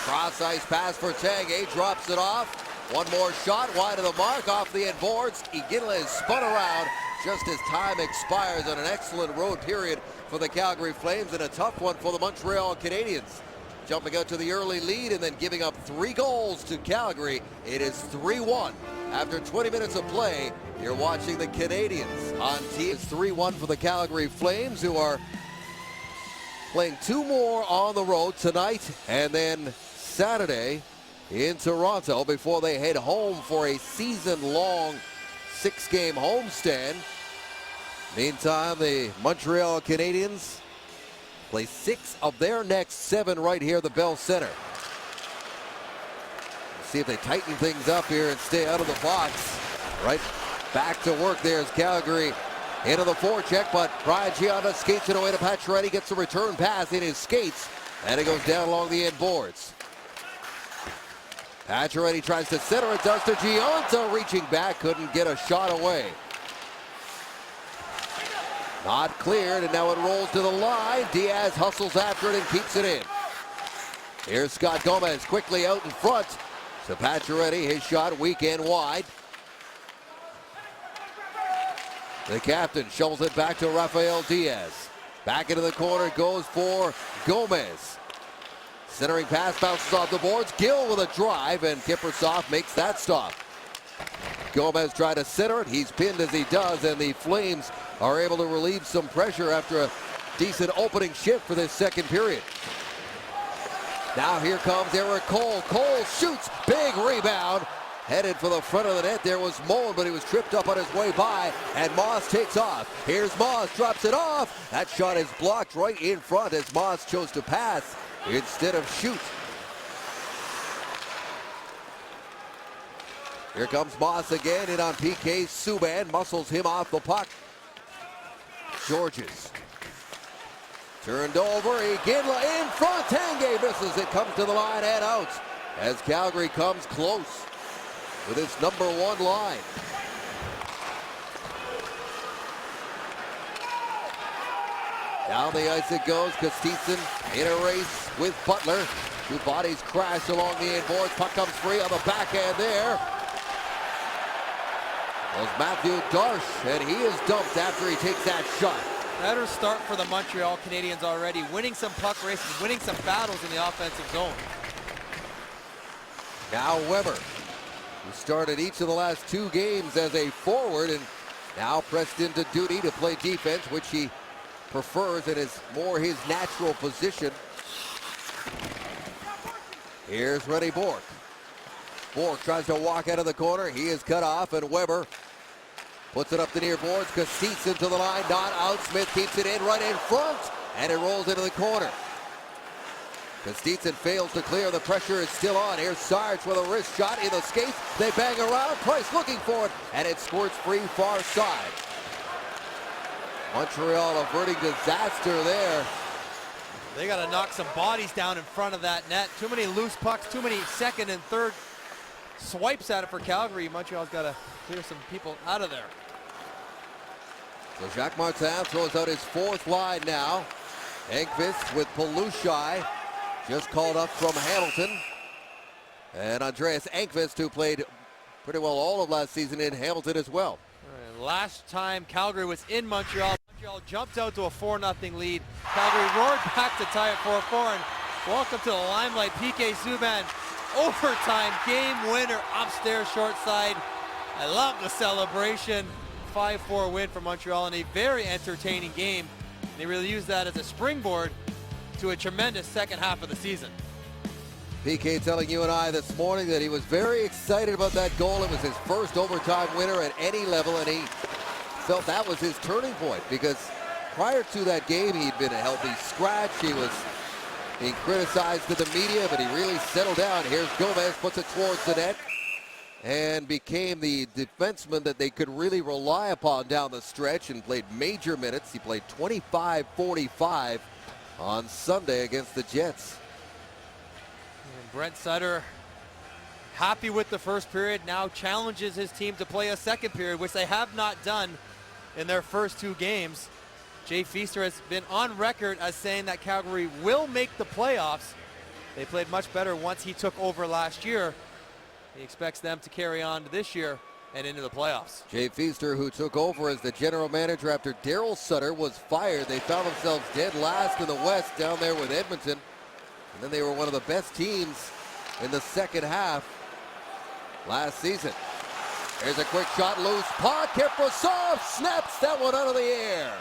Cross ice pass for Tanguay, drops it off. One more shot wide of the mark, off the end boards. Iginla is spun around just as time expires on an excellent road period for the Calgary Flames, and a tough one for the Montreal Canadiens. Jumping out to the early lead and then giving up 3 goals to Calgary. It is 3-1. After 20 minutes of play, you're watching the Canadiens on TSN. It's 3-1 for the Calgary Flames, who are playing 2 more on the road tonight and then Saturday in Toronto before they head home for a season-long 6-game homestand. Meantime, the Montreal Canadiens play 6 of their next 7 right here at the Bell Center. Let's see if they tighten things up here and stay out of the box. Right back to work. There's Calgary into the forecheck, but Brian Gianna skates it away to Pacioretty, gets a return pass in his skates, and it goes down along the end boards. Pacioretty tries to center it, does to Gianta, reaching back, couldn't get a shot away. Not cleared, and now it rolls to the line. Diaz hustles after it and keeps it in. Here's Scott Gomez quickly out in front to Pacioretty. His shot weak and wide. The captain shovels it back to Rafael Diaz. Back into the corner goes for Gomez. Centering pass bounces off the boards. Gill with a drive, and Kiprusoff makes that stop. Gomez tried to center it. He's pinned as he does, and the Flames are able to relieve some pressure after a decent opening shift for this second period. Now here comes Eric Cole. Cole shoots, big rebound. Headed for the front of the net. There was Mullen, but he was tripped up on his way by, and Moss takes off. Here's Moss, drops it off. That shot is blocked right in front as Moss chose to pass instead of shoot. Here comes Moss again, in on PK. Subban muscles him off the puck. Georges. Turned over, Iginla in front. Tanguay misses it, comes to the line and out as Calgary comes close with its number one line. Down the ice it goes. Kostitsin in a race with Butler. Two bodies crash along the end boards. Puck comes free on the backhand there. Was Matthew Darche, and he is dumped after he takes that shot. Better start for the Montreal Canadiens already. Winning some puck races, winning some battles in the offensive zone. Now Weber, who started each of the last two games as a forward and now pressed into duty to play defense, which he prefers and is more his natural position. Here's René Bourque. Bourque tries to walk out of the corner. He is cut off, and Weber puts it up the near boards. Kostitsin to the line, not out. Smith keeps it in right in front, and it rolls into the corner. Kostitsin fails to clear. The pressure is still on. Here's Sarge with a wrist shot in the skates. They bang around. Price looking for it, and it squirts free far side. Montreal averting disaster there. They got to knock some bodies down in front of that net. Too many loose pucks, too many second and third swipes at it for Calgary. Montreal's got to clear some people out of there. So Jacques Martin throws out his fourth line now. Engqvist with Palushai, just called up from Hamilton. And Andreas Engqvist, who played pretty well all of last season in Hamilton as well. Last time Calgary was in Montreal, Montreal jumped out to a 4-0 lead. Calgary roared back to tie it 4-4, and welcome to the limelight. PK Subban, overtime game winner, upstairs short side. I love the celebration. 5-4 win for Montreal in a very entertaining game. They really used that as a springboard to a tremendous second half of the season. PK telling you and I this morning that he was very excited about that goal. It was his first overtime winner at any level, and he felt that was his turning point because prior to that game, he'd been a healthy scratch. He was being criticized to the media, but he really settled down. Here's Gomez, puts it towards the net, and became the defenseman that they could really rely upon down the stretch and played major minutes. He played 25-45 on Sunday against the Jets. Brent Sutter, happy with the first period, now challenges his team to play a second period, which they have not done in their first two games. Jay Feaster has been on record as saying that Calgary will make the playoffs. They played much better once he took over last year. He expects them to carry on to this year and into the playoffs. Jay Feaster, who took over as the general manager after Daryl Sutter was fired. They found themselves dead last in the West down there with Edmonton. And then they were one of the best teams in the second half last season. There's a quick shot, loose puck. Kiprusoff snaps that one out of the air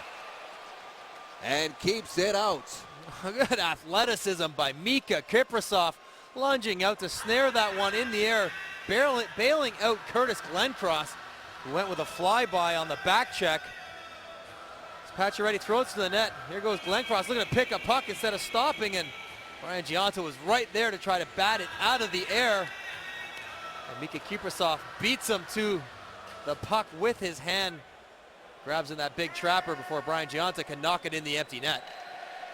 and keeps it out. Good athleticism by Mika Kiprusoff, lunging out to snare that one in the air, bailing out Curtis Glencross, who went with a flyby on the back check. Pacioretty throws to the net. Here goes Glencross looking to pick a puck instead of stopping, and Brian Giunta was right there to try to bat it out of the air. And Mika Kiprusoff beats him to the puck with his hand. Grabs in that big trapper before Brian Giunta can knock it in the empty net.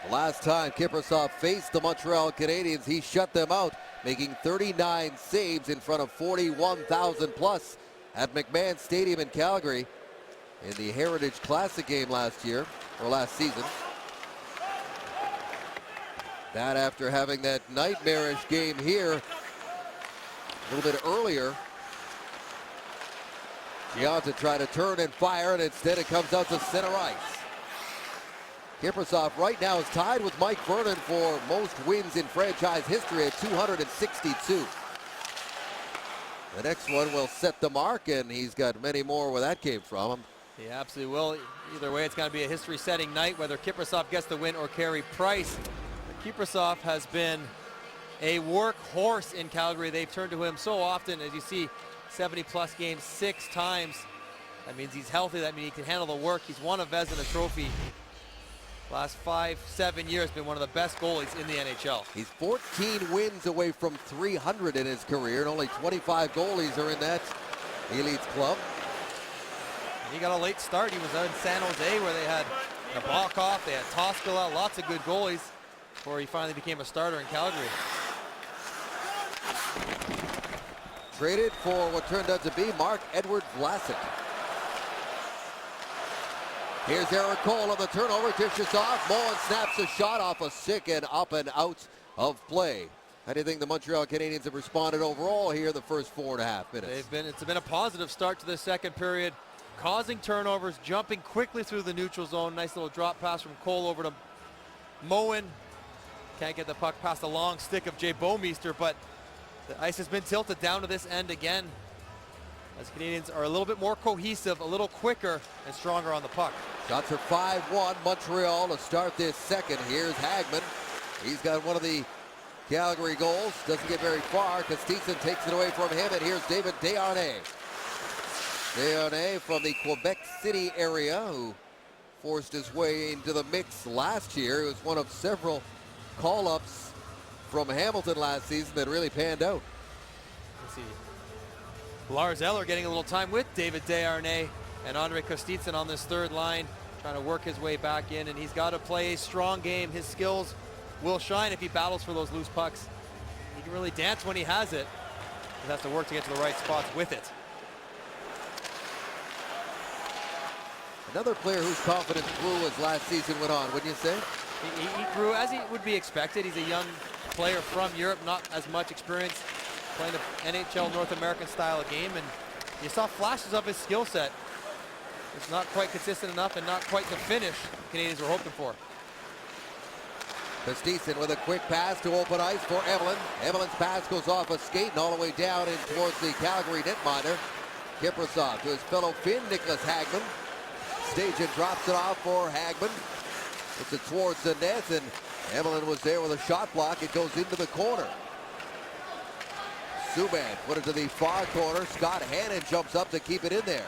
The last time Kiprusoff faced the Montreal Canadiens, he shut them out, making 39 saves in front of 41,000 plus at McMahon Stadium in Calgary in the Heritage Classic game last season. That after having that nightmarish game here a little bit earlier. Giunta tried to turn and fire, and instead it comes out to center ice. Kiprusoff right now is tied with Mike Vernon for most wins in franchise history at 262. The next one will set the mark, and he's got many more where that came from. He absolutely will. Either way, it's going to be a history-setting night, whether Kiprusoff gets the win or Carey Price. Kiprusoff has been a workhorse in Calgary. They've turned to him so often, as you see, 70-plus games 6 times. That means he's healthy. That means he can handle the work. He's won a Vezina Trophy. Last 5-7 years, been one of the best goalies in the NHL. He's 14 wins away from 300 in his career, and only 25 goalies are in that elite club. And he got a late start. He was out in San Jose where they had Nabokov, they had Toskala, lots of good goalies before he finally became a starter in Calgary. Traded for what turned out to be Mark-Edward Vlasic. Here's Eric Cole on the turnover, dishes off. Mullen snaps a shot off a stick and up and out of play. How do you think the Montreal Canadiens have responded overall here in the first 4.5 minutes? It's been a positive start to the second period, causing turnovers, jumping quickly through the neutral zone. Nice little drop pass from Cole over to Moen. Can't get the puck past the long stick of Jay Bouwmeester, but the ice has been tilted down to this end again, as Canadiens are a little bit more cohesive, a little quicker and stronger on the puck. Shots are 5-1 Montreal to start this second. Here's Hagman. He's got one of the Calgary goals. Doesn't get very far. Kostitsin takes it away from him, and here's David Desharnais. Desharnais from the Quebec City area, who forced his way into the mix last year. He was one of several call-ups from Hamilton last season that really panned out. Let's see. Lars Eller getting a little time with David Desharnais and Andre Kostitsin on this third line, trying to work his way back in, and he's got to play a strong game. His skills will shine if he battles for those loose pucks. He can really dance when he has it. He has to work to get to the right spots with it. Another player whose confidence grew as last season went on, wouldn't you say? He grew as he would be expected. He's a young player from Europe, not as much experience playing the NHL North American style of game, and you saw flashes of his skill set. It's not quite consistent enough and not quite the finish the Canadiens were hoping for. Kostitsin with a quick pass to open ice for Evelyn. Evelyn's pass goes off a skate and all the way down in towards the Calgary netminder. Kiprusoff to his fellow Finn, Nicholas Hagman. Stajan drops it off for Hagman. Puts it towards the net, and Evelyn was there with a shot block. It goes into the corner. Subban put it to the far corner. Scott Hannon jumps up to keep it in there.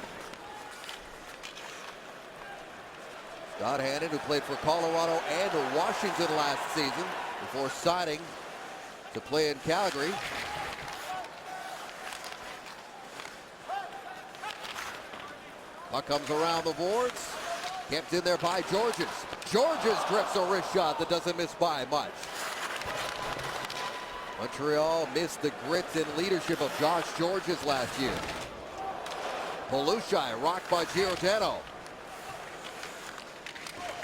Scott Hannon, who played for Colorado and Washington last season before signing to play in Calgary. Puck comes around the boards. Kept in there by Georges. Georges drifts a wrist shot that doesn't miss by much. Montreal missed the grit and leadership of Josh Georges last year. Belushi rocked by Giordano.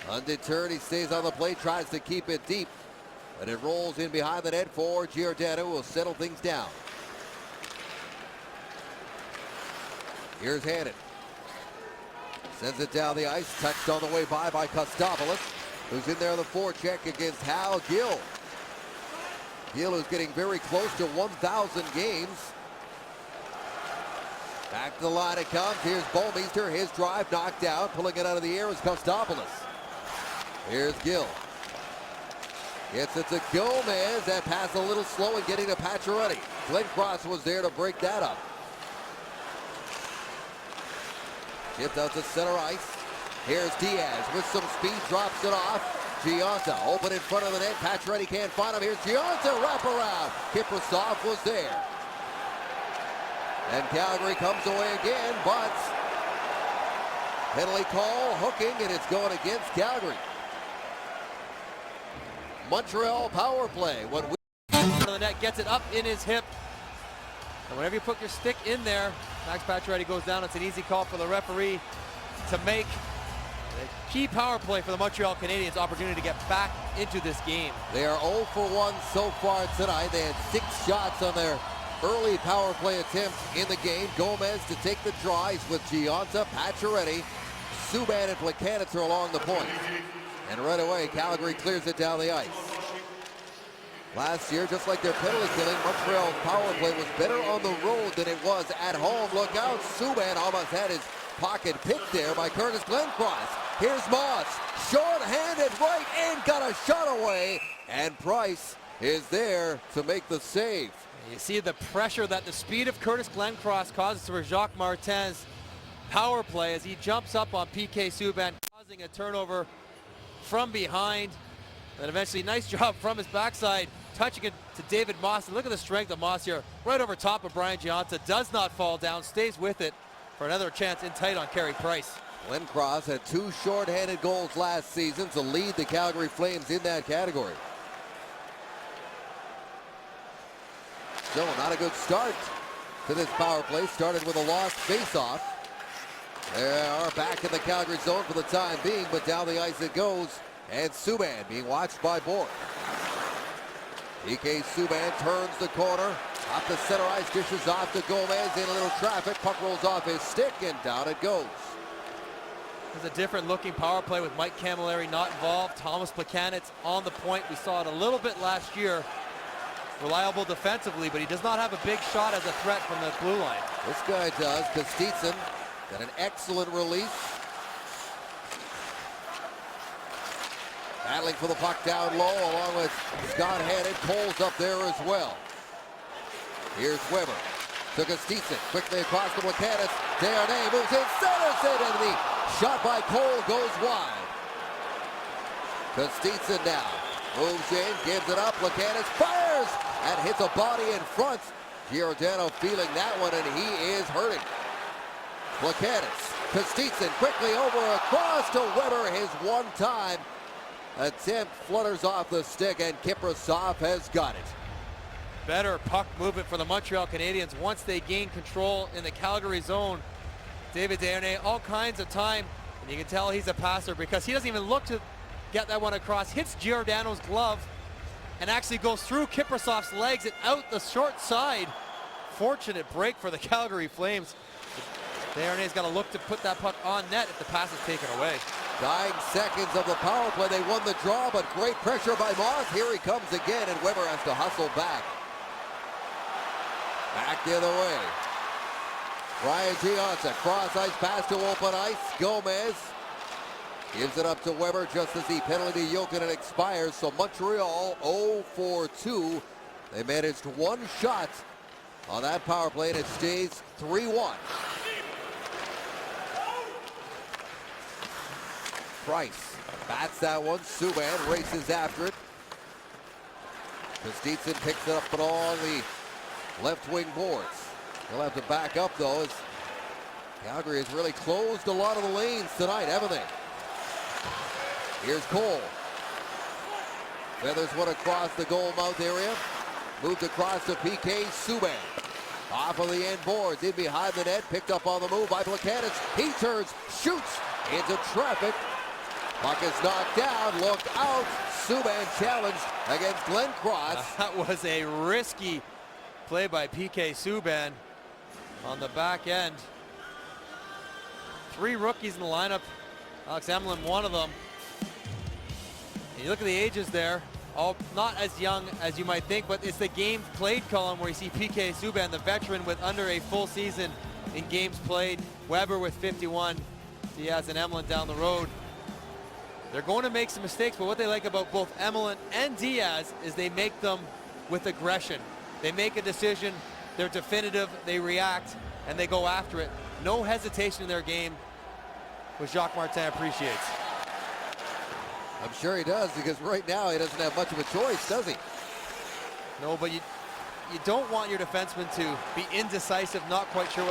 Undeterred, he stays on the plate, tries to keep it deep, but it rolls in behind the net for Giordano, who will settle things down. Here's Hannon. Sends it down the ice, touched on the way by Kostopoulos, who's in there on the forecheck against Hal Gill. Gill is getting very close to 1,000 games. Back to the line it comes. Here's Bouwmeester, his drive knocked down. Pulling it out of the air is Kostopoulos. Here's Gill. Gets it to Gomez. That pass a little slow and getting to Pacioretty. Glenn Cross was there to break that up. Chipped out to center ice. Here's Diaz with some speed, drops it off. Gionta open in front of the net. Pacioretty can't find him. Here's Gionta, wrap around. Kiprusoff was there. And Calgary comes away again, but penalty call, hooking, and it's going against Calgary. Montreal power play. When The net gets it up in his hip. And whenever you put your stick in there, Max Pacioretty goes down. It's an easy call for the referee to make. A key power play for the Montreal Canadiens, opportunity to get back into this game. They are 0 for 1 so far tonight. They had 6 shots on their early power play attempt in the game. Gomez to take the draws with Gionta, Pacioretty, Subban, and Plekanec along the point. And right away, Calgary clears it down the ice. Last year, just like their penalty killing, Montreal's power play was better on the road than it was at home. Look out, Subban almost had his pocket pick there by Curtis Glencross. Here's Moss, short-handed right, and got a shot away. And Price is there to make the save. You see the pressure that the speed of Curtis Glencross causes for Jacques Martin's power play as he jumps up on PK Subban, causing a turnover from behind. And eventually, nice job from his backside, touching it to David Moss. And look at the strength of Moss here, right over top of Brian Gionta. Does not fall down, stays with it for another chance in tight on Carey Price. Glencross had 2 short-handed goals last season to lead the Calgary Flames in that category. So not a good start to this power play. Started with a lost face-off. They are back in the Calgary zone for the time being, but down the ice it goes. And Subban being watched by Bourque. PK Subban turns the corner. Up the center ice, dishes off to Gomez. In a little traffic, puck rolls off his stick, and down it goes. There's a different looking power play with Mike Camilleri not involved. Thomas Plekanec on the point. We saw it a little bit last year. Reliable defensively, but he does not have a big shot as a threat from the blue line. This guy does. Kostitsyn got an excellent release. Battling for the puck down low, along with Scott Hannon. Cole's up there as well. Here's Weber to Kostitsyn. Quickly across to Plekanec. Desharnais moves in, centers it, and the shot by Cole goes wide. Kostitsyn now moves in, gives it up. Plekanec fires and hits a body in front. Giordano feeling that one, and he is hurting. Plekanec, Kostitsyn quickly over across to Weber. His one-time attempt flutters off the stick, and Kiprasov has got it. Better puck movement for the Montreal Canadiens once they gain control in the Calgary zone. David Desharnais, all kinds of time, and you can tell he's a passer because he doesn't even look to get that one across. Hits Giordano's glove and actually goes through Kiprasov's legs and out the short side. Fortunate break for the Calgary Flames. Desharnais got to look to put that puck on net if the pass is taken away. Dying seconds of the power play. They won the draw, but great pressure by Moss. Here he comes again, and Weber has to hustle back. Back the other way. Brian Gionta, cross ice pass to open ice. Gomez gives it up to Weber just as the penalty to Jokinen expires. So Montreal 0-for-2. They managed one shot on that power play, and it stays 3-1. Price bats that one. Subban races after it. Kostitsyn picks it up but on the left wing boards. He'll have to back up though, as Calgary has really closed a lot of the lanes tonight, haven't they? Here's Cole. Feathers one across the goal mouth area. Moved across to PK Subban. Off of the end boards, in behind the net, picked up on the move by Plekanec. He turns, shoots into traffic. Puck is knocked down, look out. Subban challenged against Glencross. That was a risky play by PK Subban on the back end. 3 rookies in the lineup. Alex Emelin, one of them. And you look at the ages there, all not as young as you might think, but it's the game played column where you see PK Subban, the veteran, with under a full season in games played. Weber with 51. Diaz and Emelin down the road. They're going to make some mistakes, but what they like about both Emelin and Diaz is they make them with aggression. They make a decision, they're definitive, they react, and they go after it. No hesitation in their game, which Jacques Martin appreciates. I'm sure he does, because right now he doesn't have much of a choice, does he? No, but you don't want your defensemen to be indecisive, not quite sure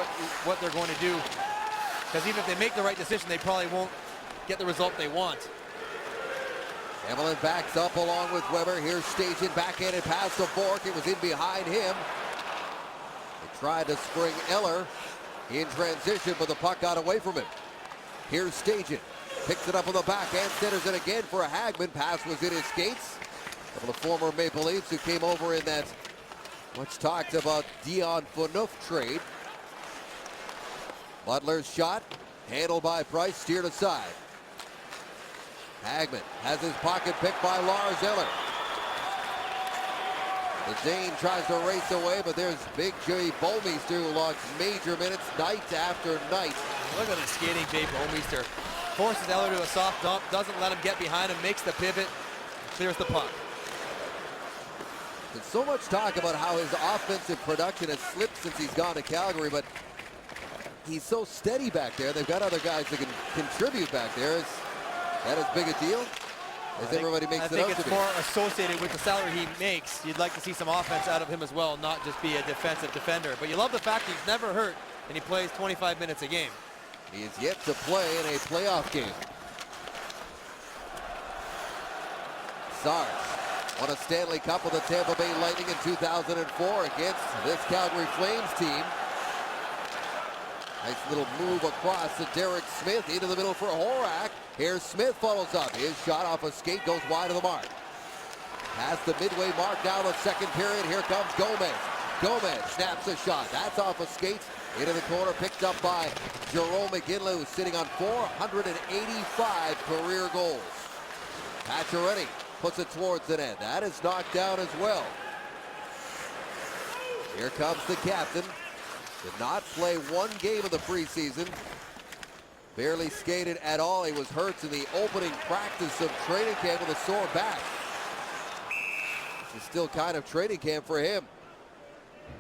what they're going to do. Because even if they make the right decision, they probably won't get the result they want. Emelin backs up along with Weber. Here's Stajan, backhanded pass to Bourque. It was in behind him. They tried to spring Eller in transition, but the puck got away from him. Here's Stajan. Picks it up on the backhand, centers it again for a Hagman. Pass was in his skates. Couple of former Maple Leafs who came over in that much talked about Dion Phaneuf trade. Butler's shot, handled by Price, steered aside. Hagman has his pocket picked by Lars Eller. The Dane tries to race away, but there's Big J Bouwmeester, who logs major minutes night after night Look at the skating, Jay Bomeister. Forces Eller to a soft dump, doesn't let him get behind him, makes the pivot, clears the puck. There's so much talk about how his offensive production has slipped since he's gone to Calgary, but he's so steady back there. They've got other guys that can contribute back there. Is that as big a deal as everybody makes it out to be? I think it's more associated with the salary he makes. You'd like to see some offense out of him as well, not just be a defensive defender. But you love the fact he's never hurt and he plays 25 minutes a game. He is yet to play in a playoff game. Sarge won a Stanley Cup with the Tampa Bay Lightning in 2004 against this Calgary Flames team. Nice little move across to Derek Smith into the middle for Horak. Here's Smith, follows up. His shot off a skate goes wide of the mark. Past the midway mark now, the second period. Here comes Gomez. Gomez snaps a shot. That's off a skate into the corner, picked up by Jerome McGinley, who's sitting on 485 career goals. Pacioretty puts it towards the net. That is knocked down as well. Here comes the captain. Did not play one game of the preseason. Barely skated at all. He was hurt in the opening practice of training camp with a sore back. This is still kind of training camp for him.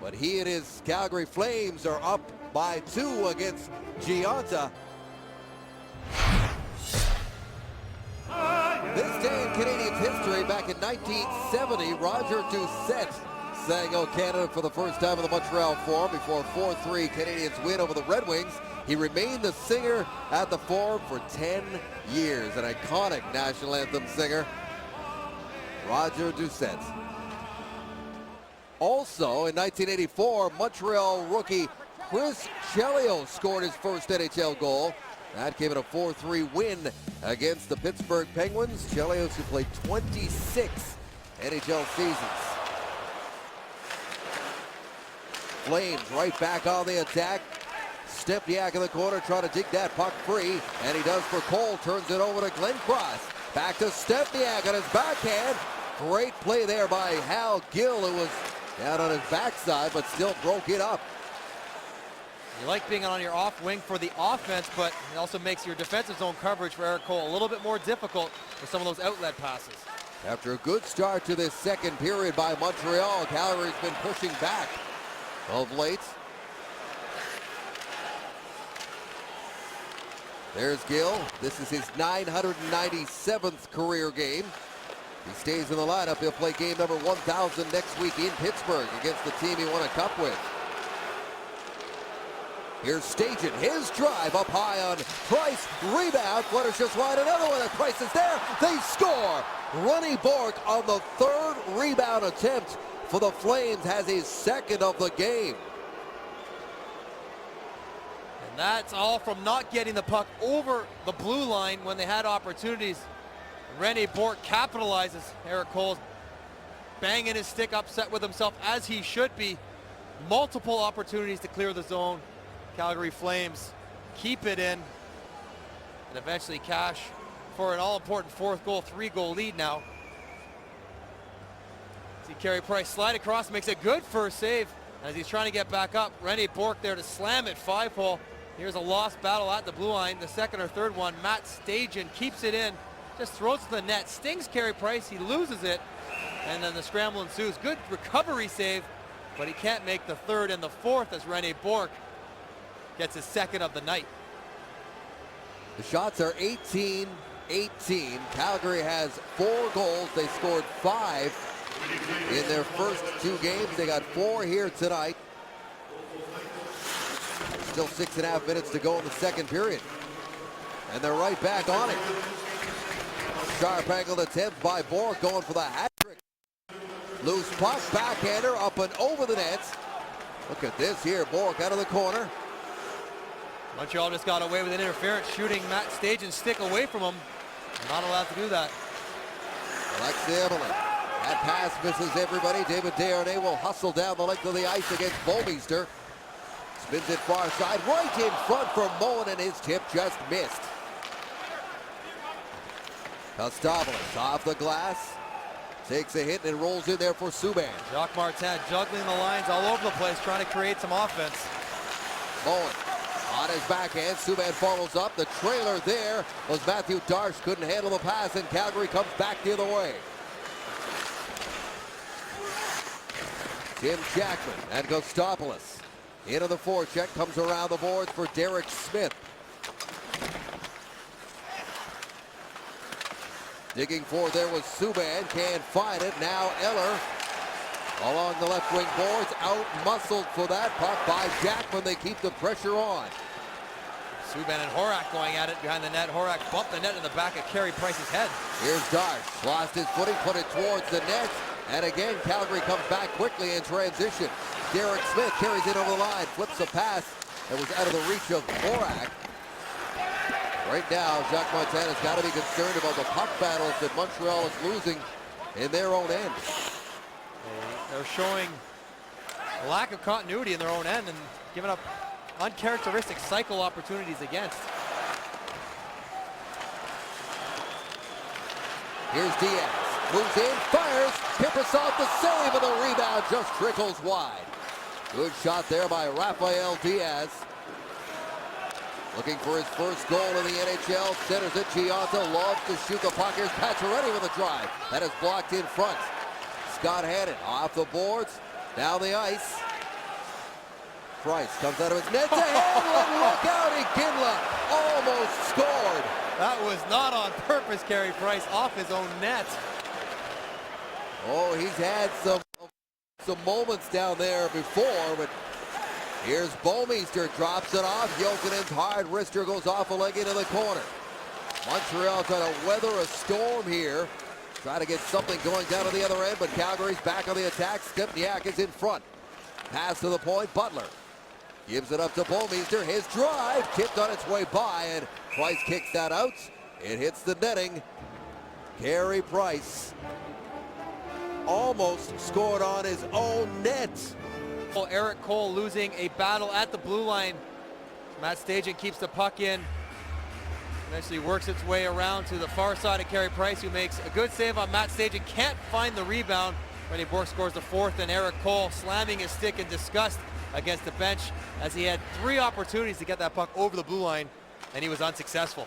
But he and his Calgary Flames are up by 2 against Giunta. This day in Canadiens history, back in 1970, Roger Doucette sang "O Canada" for the first time in the Montreal Forum before a 4-3 Canadiens win over the Red Wings. He remained the singer at the Forum for 10 years. An iconic national anthem singer, Roger Doucette. Also in 1984, Montreal rookie Chris Chelios scored his first NHL goal. That came in a 4-3 win against the Pittsburgh Penguins. Chelios, who played 26 NHL seasons. Flames right back on the attack. Stepniak in the corner trying to dig that puck free, and he does for Cole. Turns it over to Glenn Cross. Back to Stepniak on his backhand. Great play there by Hal Gill, who was down on his backside, but still broke it up. You like being on your off wing for the offense, but it also makes your defensive zone coverage for Eric Cole a little bit more difficult with some of those outlet passes. After a good start to this second period by Montreal, Calgary's been pushing back of late. There's Gill. This is his 997th career game. He stays in the lineup. He'll play game number 1,000 next week in Pittsburgh against the team he won a cup with. Here's Stajan, his drive up high on Price. Rebound, flutters just wide. Another one, and Price is there. They score. Ronnie Bourque on the third rebound attempt for the Flames has his second of the game. And that's all from not getting the puck over the blue line when they had opportunities. Ronnie Bourque capitalizes. Eric Cole's banging his stick, upset with himself as he should be. Multiple opportunities to clear the zone. Calgary Flames keep it in and eventually cash for an all-important fourth goal, 3-goal lead now. See Carey Price slide across, makes a good first save as he's trying to get back up. Ronnie Bourque there to slam it 5-hole. Here's a lost battle at the blue line, the second or third one. Matt Stajan keeps it in, just throws it to the net, stings Carey Price, he loses it, and then the scramble ensues. Good recovery save, but he can't make the third and the fourth as Ronnie Bourque gets his second of the night. The shots are 18-18. Calgary has 4 goals. They scored 5 in their first 2 games. They got 4 here tonight. Still 6.5 minutes to go in the second period. And they're right back on it. Sharp angled attempt by Bourque, going for the hat trick. Loose puck, backhander up and over the net. Look at this here, Bourque out of the corner. Montreal just got away with an interference, shooting Matt Stajan's stick away from him. Not allowed to do that. Alexei Evelyn. That pass misses everybody. David Desharnais will hustle down the length of the ice against Bomeister. Spins it far side, right in front for Moen, and his tip just missed. Gustavus off the glass. Takes a hit and rolls in there for Subban. Jacques Martin juggling the lines all over the place, trying to create some offense. Moen On his backhand, Subban follows up. The trailer there was Matthew Darche. Couldn't handle the pass, and Calgary comes back the other way. Tim Jackman and Gostopoulos. Into the forecheck, comes around the boards for Derek Smith. Digging forward there was Subban, can't find it. Now Eller along the left wing boards, out-muscled for that puck by Jackman. They keep the pressure on. Subban and Horak going at it behind the net. Horak bumped the net in the back of Carey Price's head. Here's Darche, lost his footing, put it towards the net. And again, Calgary comes back quickly in transition. Derek Smith carries it over the line, flips a pass that was out of the reach of Horak. Right now, Jacques Montana's got to be concerned about the puck battles that Montreal is losing in their own end. They're showing a lack of continuity in their own end and giving up uncharacteristic cycle opportunities against. Here's Diaz, moves in, fires, Kiprusoff the save, and the rebound just trickles wide. Good shot there by Rafael Diaz. Looking for his first goal in the NHL, centers it, Gionta loves to shoot the puck. Here's Pacioretty with a drive. That is blocked in front. Scott Hannon off the boards, down the ice. Price comes out of his net to Hanlon. Look out, Iginla almost scored. That was not on purpose, Carey Price, off his own net. Oh, he's had some moments down there before, but here's Bouwmeester, drops it off. Jokinen's hard wrister goes off a leg into the corner. Montreal trying to weather a storm here. Try to get something going down to the other end, but Calgary's back on the attack. Stempniak is in front. Pass to the point, Butler gives it up to Bouwmeester. His drive tipped on its way by, and Price kicks that out. It hits the netting. Carey Price almost scored on his own net. Eric Cole losing a battle at the blue line. Matt Stajan keeps the puck in. Eventually works its way around to the far side of Carey Price, who makes a good save on Matt Stajan. Can't find the rebound. Randy Bourque scores the fourth, and Eric Cole slamming his stick in disgust against the bench as he had 3 opportunities to get that puck over the blue line, and he was unsuccessful.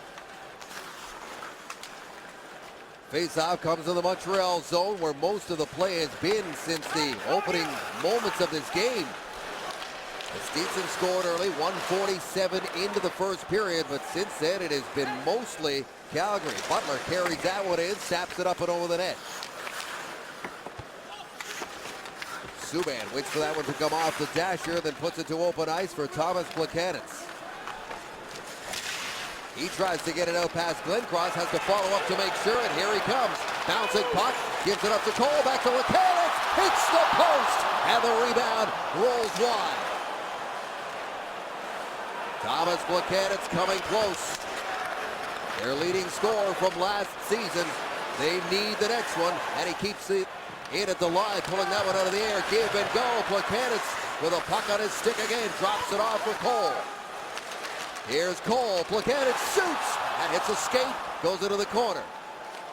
Face-off comes in the Montreal zone, where most of the play has been since the opening moments of this game. Stevenson scored early, 1:47 into the first period, but since then it has been mostly Calgary. Butler carries that one in, saps it up and over the net. Subban waits for that one to come off the dasher, then puts it to open ice for Thomas Plekanec. He tries to get it out past Glencross, has to follow up to make sure, and here he comes. Bouncing puck, gives it up to Cole, back to Plekanec, hits the post, and the rebound rolls wide. Thomas Plekanec coming close. Their leading scorer from last season. They need the next one, and he keeps it in at the line, pulling that one out of the air. Give and go. Plekanec with a puck on his stick again, drops it off for Cole. Here's Cole. Plekanec shoots and hits a skate, goes into the corner.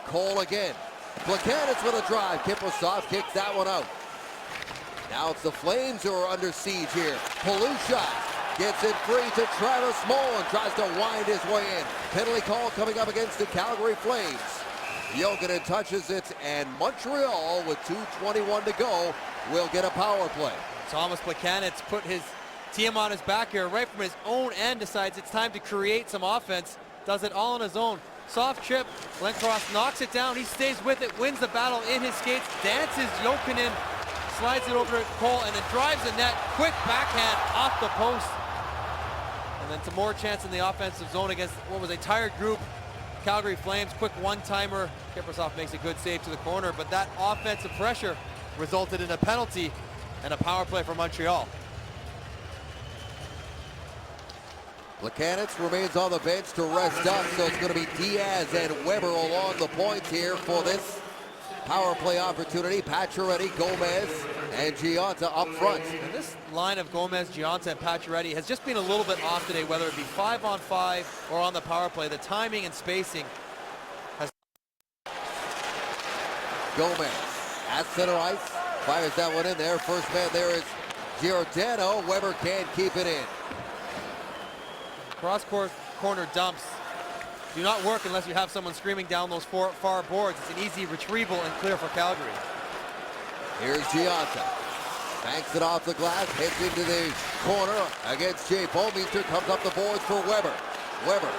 Cole again. Plekanec with a drive. Kiprusoff kicks that one out. Now it's the Flames who are under siege here. Palusha gets it free to Travis Mullen, tries to wind his way in. Penalty call coming up against the Calgary Flames. Jokinen touches it, and Montreal, with 2:21 to go, will get a power play. Thomas Plekanec put his team on his back here right from his own end, decides it's time to create some offense. Does it all on his own. Soft chip, Glencross knocks it down, he stays with it, wins the battle in his skates, dances Jokinen, slides it over to Cole, and then drives the net. Quick backhand off the post. And then some more chance in the offensive zone against what was a tired group. Calgary Flames, quick one-timer. Kiprusoff makes a good save to the corner, but that offensive pressure resulted in a penalty and a power play for Montreal. Plekanec remains on the bench to rest up, so it's going to be Diaz and Weber along the points here for this power play opportunity. Pacioretty, Gomez, and Gionta up front. And this line of Gomez, Gionta, and Pacioretty has just been a little bit off today, whether it be 5-on-5 or on the power play. The timing and spacing has... Gomez at center ice, fires that one in there. First man there is Giordano. Weber can't keep it in. Corner dumps do not work unless you have someone screaming down those far boards. It's an easy retrieval and clear for Calgary. Here's Gianta. Banks it off the glass, hits into the corner against Jay Bomeister. Comes up the boards for Weber. Weber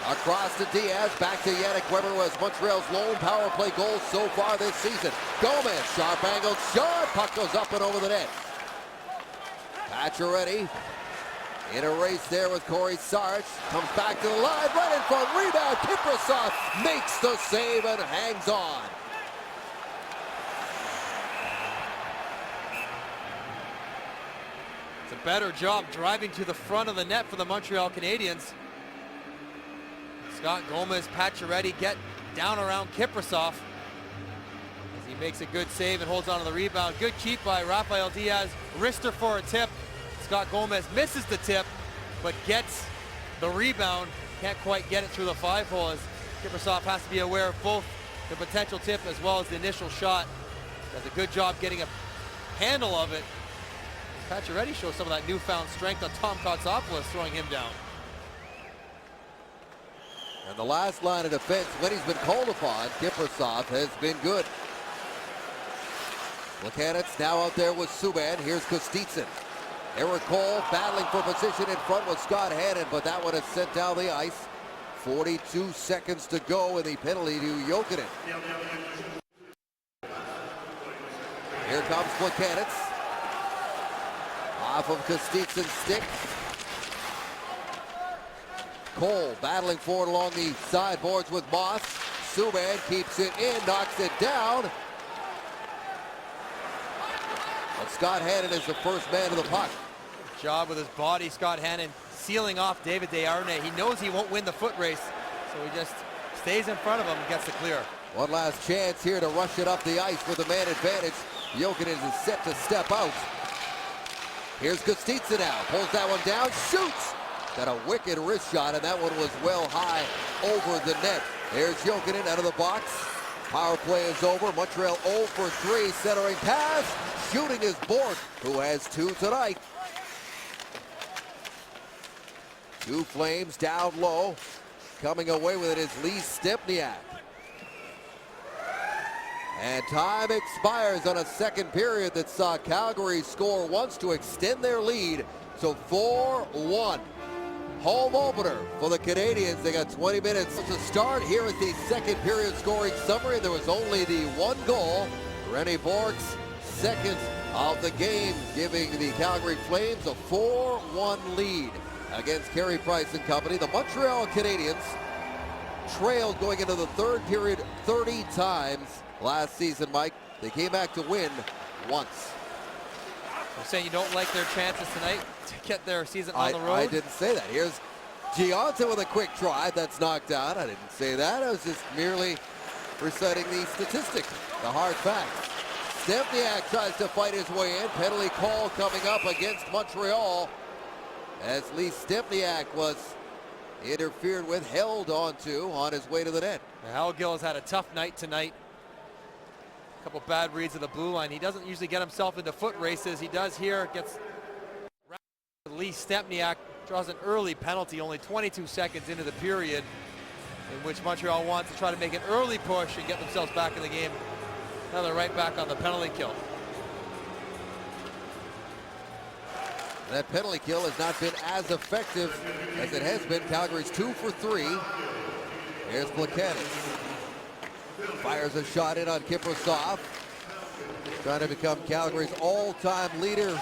across to Diaz, back to Yannick Weber, was Montreal's lone power play goal so far this season. Gomez, sharp angled shot, puck goes up and over the net. Pacioretty in a race there with Corey Sarch, comes back to the line, right in front, rebound, Kiprasov makes the save and hangs on. It's a better job driving to the front of the net for the Montreal Canadiens. Scott Gomez, Pacioretty get down around Kiprasov as he makes a good save and holds on to the rebound. Good keep by Rafael Diaz. Wrister for a tip. Scott Gomez misses the tip, but gets the rebound. Can't quite get it through the 5-hole as Kiprasov has to be aware of both the potential tip as well as the initial shot. Does a good job getting a handle of it. Pacioretty shows some of that newfound strength on Tom Kotsopoulos, throwing him down. And the last line of defense, when he's been called upon, Kiprasov has been good. Plekanec now out there with Subban. Here's Kostitsyn. Eric Cole battling for position in front with Scott Hannon, but that one is sent down the ice. 42 seconds to go, and the penalty to Jokinen. Here comes Plekanec. Off of Kostitsyn's stick. Cole battling forward along the sideboards with Moss. Subban keeps it in, knocks it down. But Scott Hannon is the first man to the puck. Job with his body, Scott Hannon sealing off David Desharnais. He knows he won't win the foot race, so he just stays in front of him and gets the clear. One last chance here to rush it up the ice with a man advantage. Jokinen is set to step out. Here's Kostitsyn now, pulls that one down, shoots! Got a wicked wrist shot, and that one was well high over the net. There's Jokinen out of the box. Power play is over. Montreal 0 for 3, centering pass. Shooting is Bourque, who has 2 tonight. 2 Flames down low. Coming away with it is Lee Stempniak. And time expires on a second period that saw Calgary score once to extend their lead to 4-1. Home opener for the Canadiens. They got 20 minutes to start. Here is the second period scoring summary. There was only the 1 goal. René Bourque's second of the game, giving the Calgary Flames a 4-1 lead against Carey Price and company. The Montreal Canadiens trailed going into the third period 30 times last season, Mike. They came back to win once. You're saying you don't like their chances tonight to get their season on the road? I didn't say that. Here's Gianta with a quick drive that's knocked out. I didn't say that. I was just merely reciting the statistic, the hard facts. Stempniak tries to fight his way in. Penalty call coming up against Montreal as Lee Stempniak was interfered with, held onto on his way to the net. Hal Gill has had a tough night tonight. A couple bad reads of the blue line. He doesn't usually get himself into foot races. He does here. Gets Lee Stempniak, draws an early penalty, only 22 seconds into the period, in which Montreal wants to try to make an early push and get themselves back in the game. Now they're right back on the penalty kill. That penalty kill has not been as effective as it has been. Calgary's 2 for 3. Here's Plekanec. Fires a shot in on Kiprasov. Trying to become Calgary's all-time leader.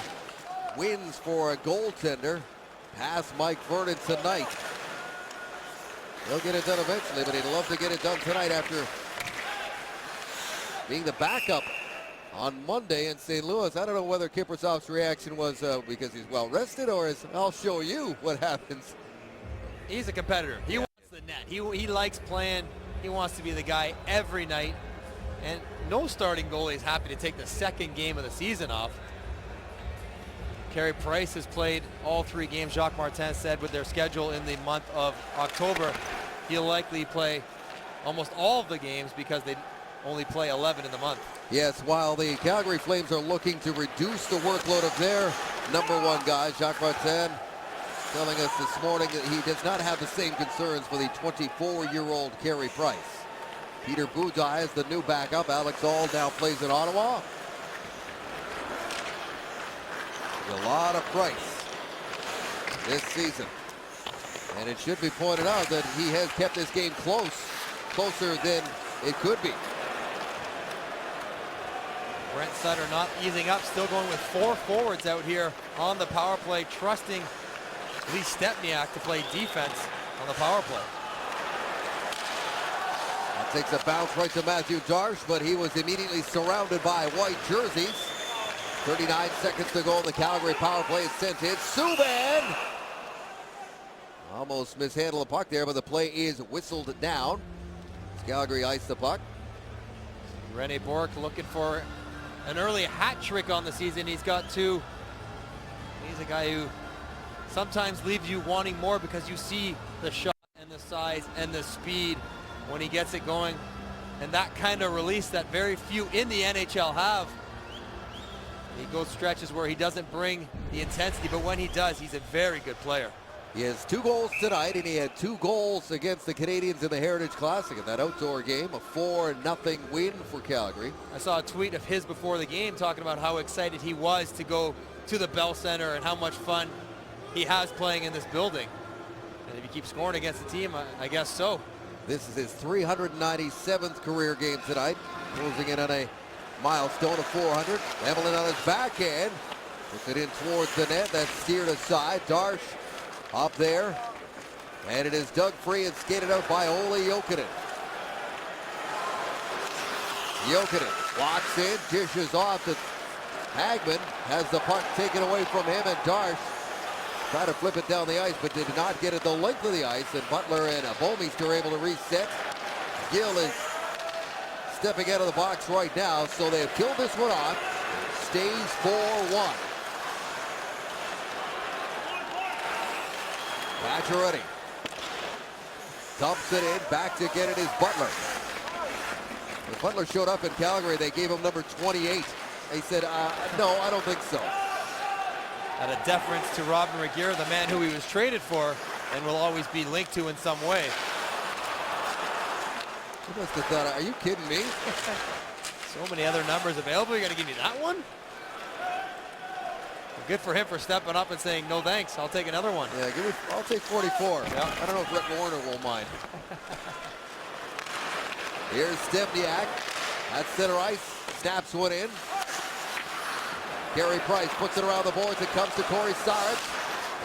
Wins for a goaltender. Past Mike Vernon tonight. He'll get it done eventually, but he'd love to get it done tonight after being the backup on Monday in St. Louis. I don't know whether Kiprasov's reaction was because he's well rested or is I'll show you what happens. He's a competitor. He wants the net. He likes playing. He wants to be the guy every night. And no starting goalie is happy to take the second game of the season off. Carey Price has played all 3 games, Jacques Martin said, with their schedule in the month of October. He'll likely play almost all of the games because they only play 11 in the month. Yes, while the Calgary Flames are looking to reduce the workload of their #1 guy, Jacques Martin telling us this morning that he does not have the same concerns for the 24-year-old Carey Price. Peter Budaj is the new backup. Alex Auld now plays in Ottawa. A lot of Price this season. And it should be pointed out that he has kept this game closer than it could be. Brent Sutter not easing up, still going with 4 forwards out here on the power play, trusting Lee Stepniak to play defense on the power play. That takes a bounce right to Matthew Darche, but he was immediately surrounded by white jerseys. 39 seconds to go in the Calgary power play. It's sent in. Subban almost mishandled the puck there, but the play is whistled down. Calgary iced the puck. Rene Bourque looking for an early hat trick on the season. He's got 2. He's a guy who sometimes leaves you wanting more because you see the shot and the size and the speed when he gets it going. And that kind of release that very few in the NHL have. He goes stretches where he doesn't bring the intensity, but when he does, he's a very good player. He has 2 goals tonight, and he had 2 goals against the Canadiens in the Heritage Classic in that outdoor game. A 4-0 win for Calgary. I saw a tweet of his before the game talking about how excited he was to go to the Bell Center and how much fun he has playing in this building. And if you keep scoring against the team, I guess so. This is his 397th career game tonight, closing in on a milestone of 400. Evelyn on his backhand, puts it in towards the net. That's steered aside. Darche up there, and it is dug free and skated out by Ole Jokinen. Jokinen walks in, dishes off to Hagman, has the puck taken away from him, and Darche tried to flip it down the ice, but did not get it the length of the ice, and Butler and Bouwmeester are able to reset. Gill is stepping out of the box right now, so they have killed this one off. Stays 4-1. Pacioretty dumps it in. Back to get it is Butler. When Butler showed up in Calgary, they gave him number 28. They said, no, I don't think so. Out of deference to Robin Regehr, the man who he was traded for and will always be linked to in some way. He must have thought, are you kidding me? So many other numbers available. You're going to give me that one? Good for him for stepping up and saying, no thanks, I'll take another one. Yeah, I'll take 44. Yeah. I don't know if Brett Warner will mind. Here's Stepniak at center ice, snaps one in. Carey Price puts it around the boards. It comes to Corey Sarich.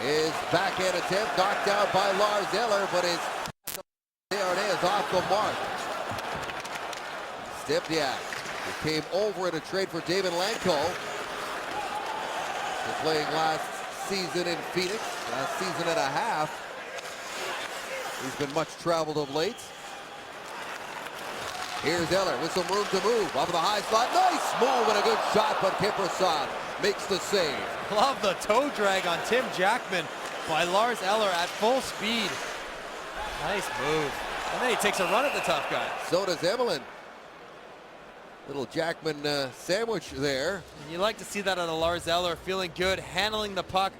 His backhand attempt knocked out by Lars Eller, but there it is, off the mark. Stepniak, who came over in a trade for David Lanko. Playing last season in Phoenix, last season and a half. He's been much traveled of late. Here's Eller with some room to move. Up in the high slot. Nice move and a good shot, but Kiprusoff makes the save. Love the toe drag on Tim Jackman by Lars Eller at full speed. Nice move. And then he takes a run at the tough guy. So does Evelyn. Little Jackman sandwich there. And you like to see that out of Lars Eller, feeling good, handling the puck,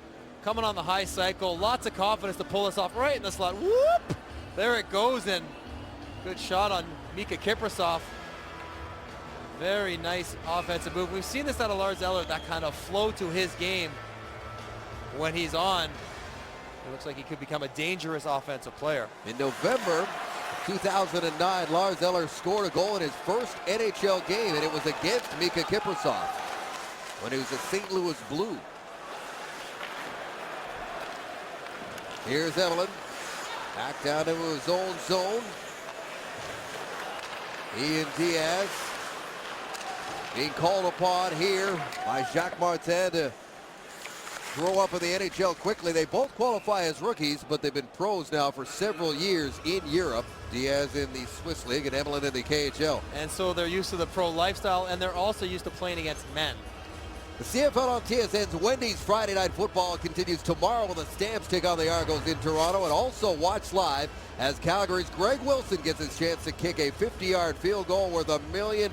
coming on the high cycle, lots of confidence to pull this off right in the slot. Whoop! There it goes, and good shot on Mika Kiprusoff. Very nice offensive move. We've seen this out of Lars Eller, that kind of flow to his game when he's on. It looks like he could become a dangerous offensive player. In November 2009, Lars Eller scored a goal in his first NHL game, and it was against Mika Kiprusoff when he was a St. Louis Blue. Here's Evelyn. Back down into his own zone. Ian Diaz being called upon here by Jacques Martin to grow up in the NHL quickly. They both qualify as rookies, but they've been pros now for several years in Europe. Diaz in the Swiss League and Evelyn in the KHL. And so they're used to the pro lifestyle, and they're also used to playing against men. The CFL on TSN's Wendy's Friday Night Football continues tomorrow when the Stamps take on the Argos in Toronto. And also watch live as Calgary's Greg Wilson gets his chance to kick a 50-yard field goal worth $1 million.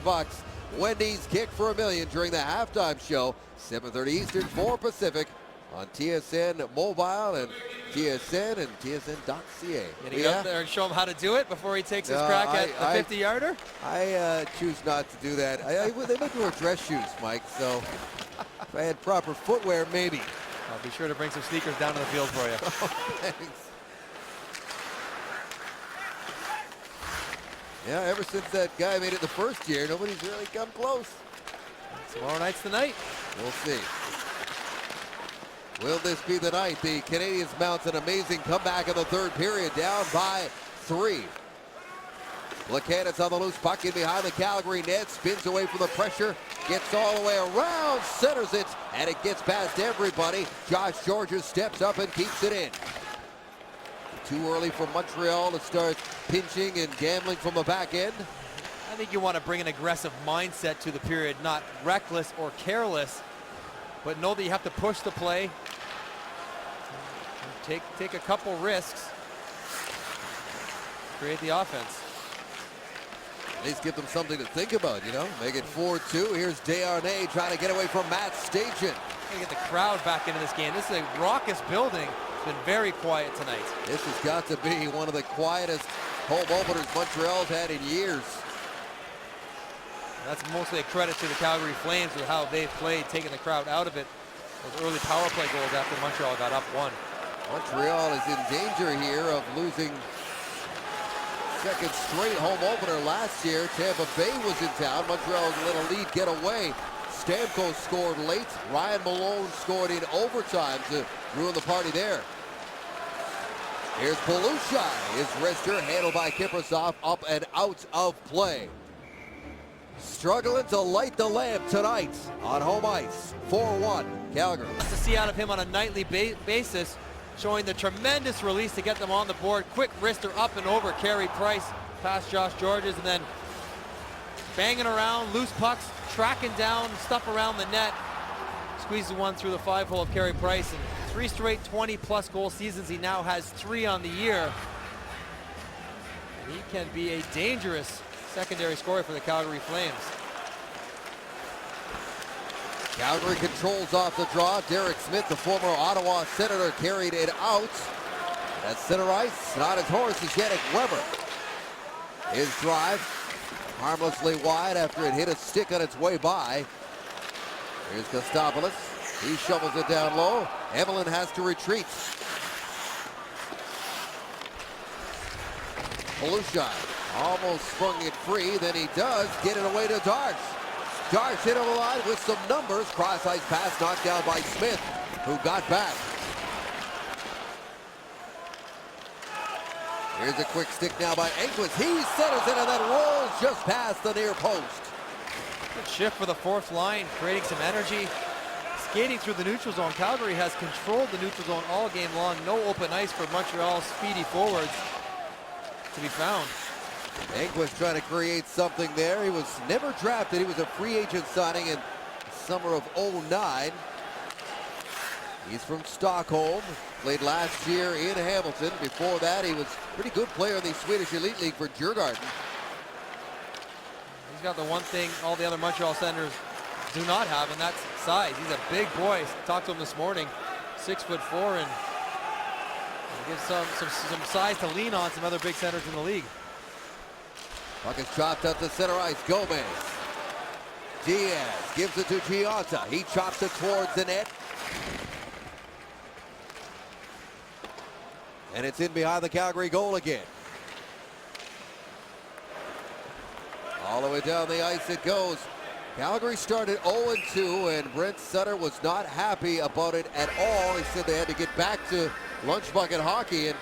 Wendy's Kick for $1 million during the halftime show, 7:30 Eastern, 4 Pacific on TSN Mobile and TSN and TSN.ca. Can he go up there and show him how to do it before he takes his crack at the 50-yarder? I choose not to do that. They make me wear dress shoes, Mike, so if I had proper footwear, maybe. I'll be sure to bring some sneakers down to the field for you. Thanks. Yeah, ever since that guy made it the first year, nobody's really come close. Tomorrow night's the night. We'll see. Will this be the night? The Canadiens mount an amazing comeback in the third period, down by 3. Plekanec on the loose puck in behind the Calgary net, spins away from the pressure, gets all the way around, centers it, and it gets past everybody. Josh Georges steps up and keeps it in. Too early for Montreal to start pinching and gambling from the back end. I think you want to bring an aggressive mindset to the period, not reckless or careless, but know that you have to push the play, take a couple risks, create the offense. At least give them something to think about, you know. Make it 4-2. Here's Desharnais trying to get away from Matt Stajan. Get the crowd back into this game. This is a raucous building. It's been very quiet tonight. This has got to be one of the quietest home openers Montreal's had in years. That's mostly a credit to the Calgary Flames with how they've played, taking the crowd out of it. Those early power play goals after Montreal got up 1. Montreal is in danger here of losing second straight home opener last year. Tampa Bay was in town. Montreal let a lead get away. Stamkos scored late. Ryan Malone scored in overtime to ruin the party there. Here's Belushi. His wrister handled by Kiprusoff, up and out of play. Struggling to light the lamp tonight on home ice. 4-1 Calgary. To see out of him on a nightly basis, showing the tremendous release to get them on the board. Quick wrister up and over Carey Price past Josh Georges, and then banging around, loose pucks, tracking down stuff around the net. Squeezes one through the 5-hole of Carey Price, and 3 straight 20-plus goal seasons. He now has 3 on the year. And he can be a dangerous secondary scorer for the Calgary Flames. Calgary controls off the draw. Derek Smith, the former Ottawa Senator, carried it out. At center ice, not his horse is Yannick Weber. His drive harmlessly wide after it hit a stick on its way by. Here's Kostopoulos. He shovels it down low. Evelyn has to retreat. Belushi almost sprung it free, then he does get it away to Darche. Darche hit over the line with some numbers. Cross-ice pass knocked down by Smith, who got back. Here's a quick stick now by Enquist. He centers it and then rolls just past the near post. Good shift for the fourth line, creating some energy. Skating through the neutral zone. Calgary has controlled the neutral zone all game long. No open ice for Montreal's speedy forwards to be found. Enquist trying to create something there. He was never drafted. He was a free agent signing in the summer of '09. He's from Stockholm. Played last year in Hamilton. Before that, he was a pretty good player in the Swedish Elite League for Djurgården. He's got the one thing all the other Montreal Senators do not have, and that's size. He's a big boy. Talked to him this morning. 6'4", and gives some size to lean on some other big centers in the league. Puck is chopped up to center ice. Gomez. Diaz gives it to Gionta. He chops it towards the net. And it's in behind the Calgary goal again. All the way down the ice it goes. Calgary started 0-2, and Brent Sutter was not happy about it at all. He said they had to get back to lunch bucket hockey, and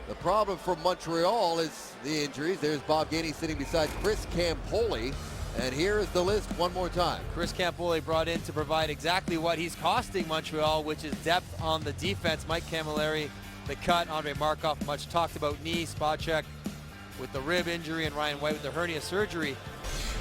the problem for Montreal is the injuries. There's Bob Gainey sitting beside Chris Campoli, and here is the list one more time. Chris Campoli brought in to provide exactly what he's costing Montreal, which is depth on the defense. Mike Camilleri, the cut. Andre Markov, much talked about knee. Spacek with the rib injury, and Ryan White with the hernia surgery.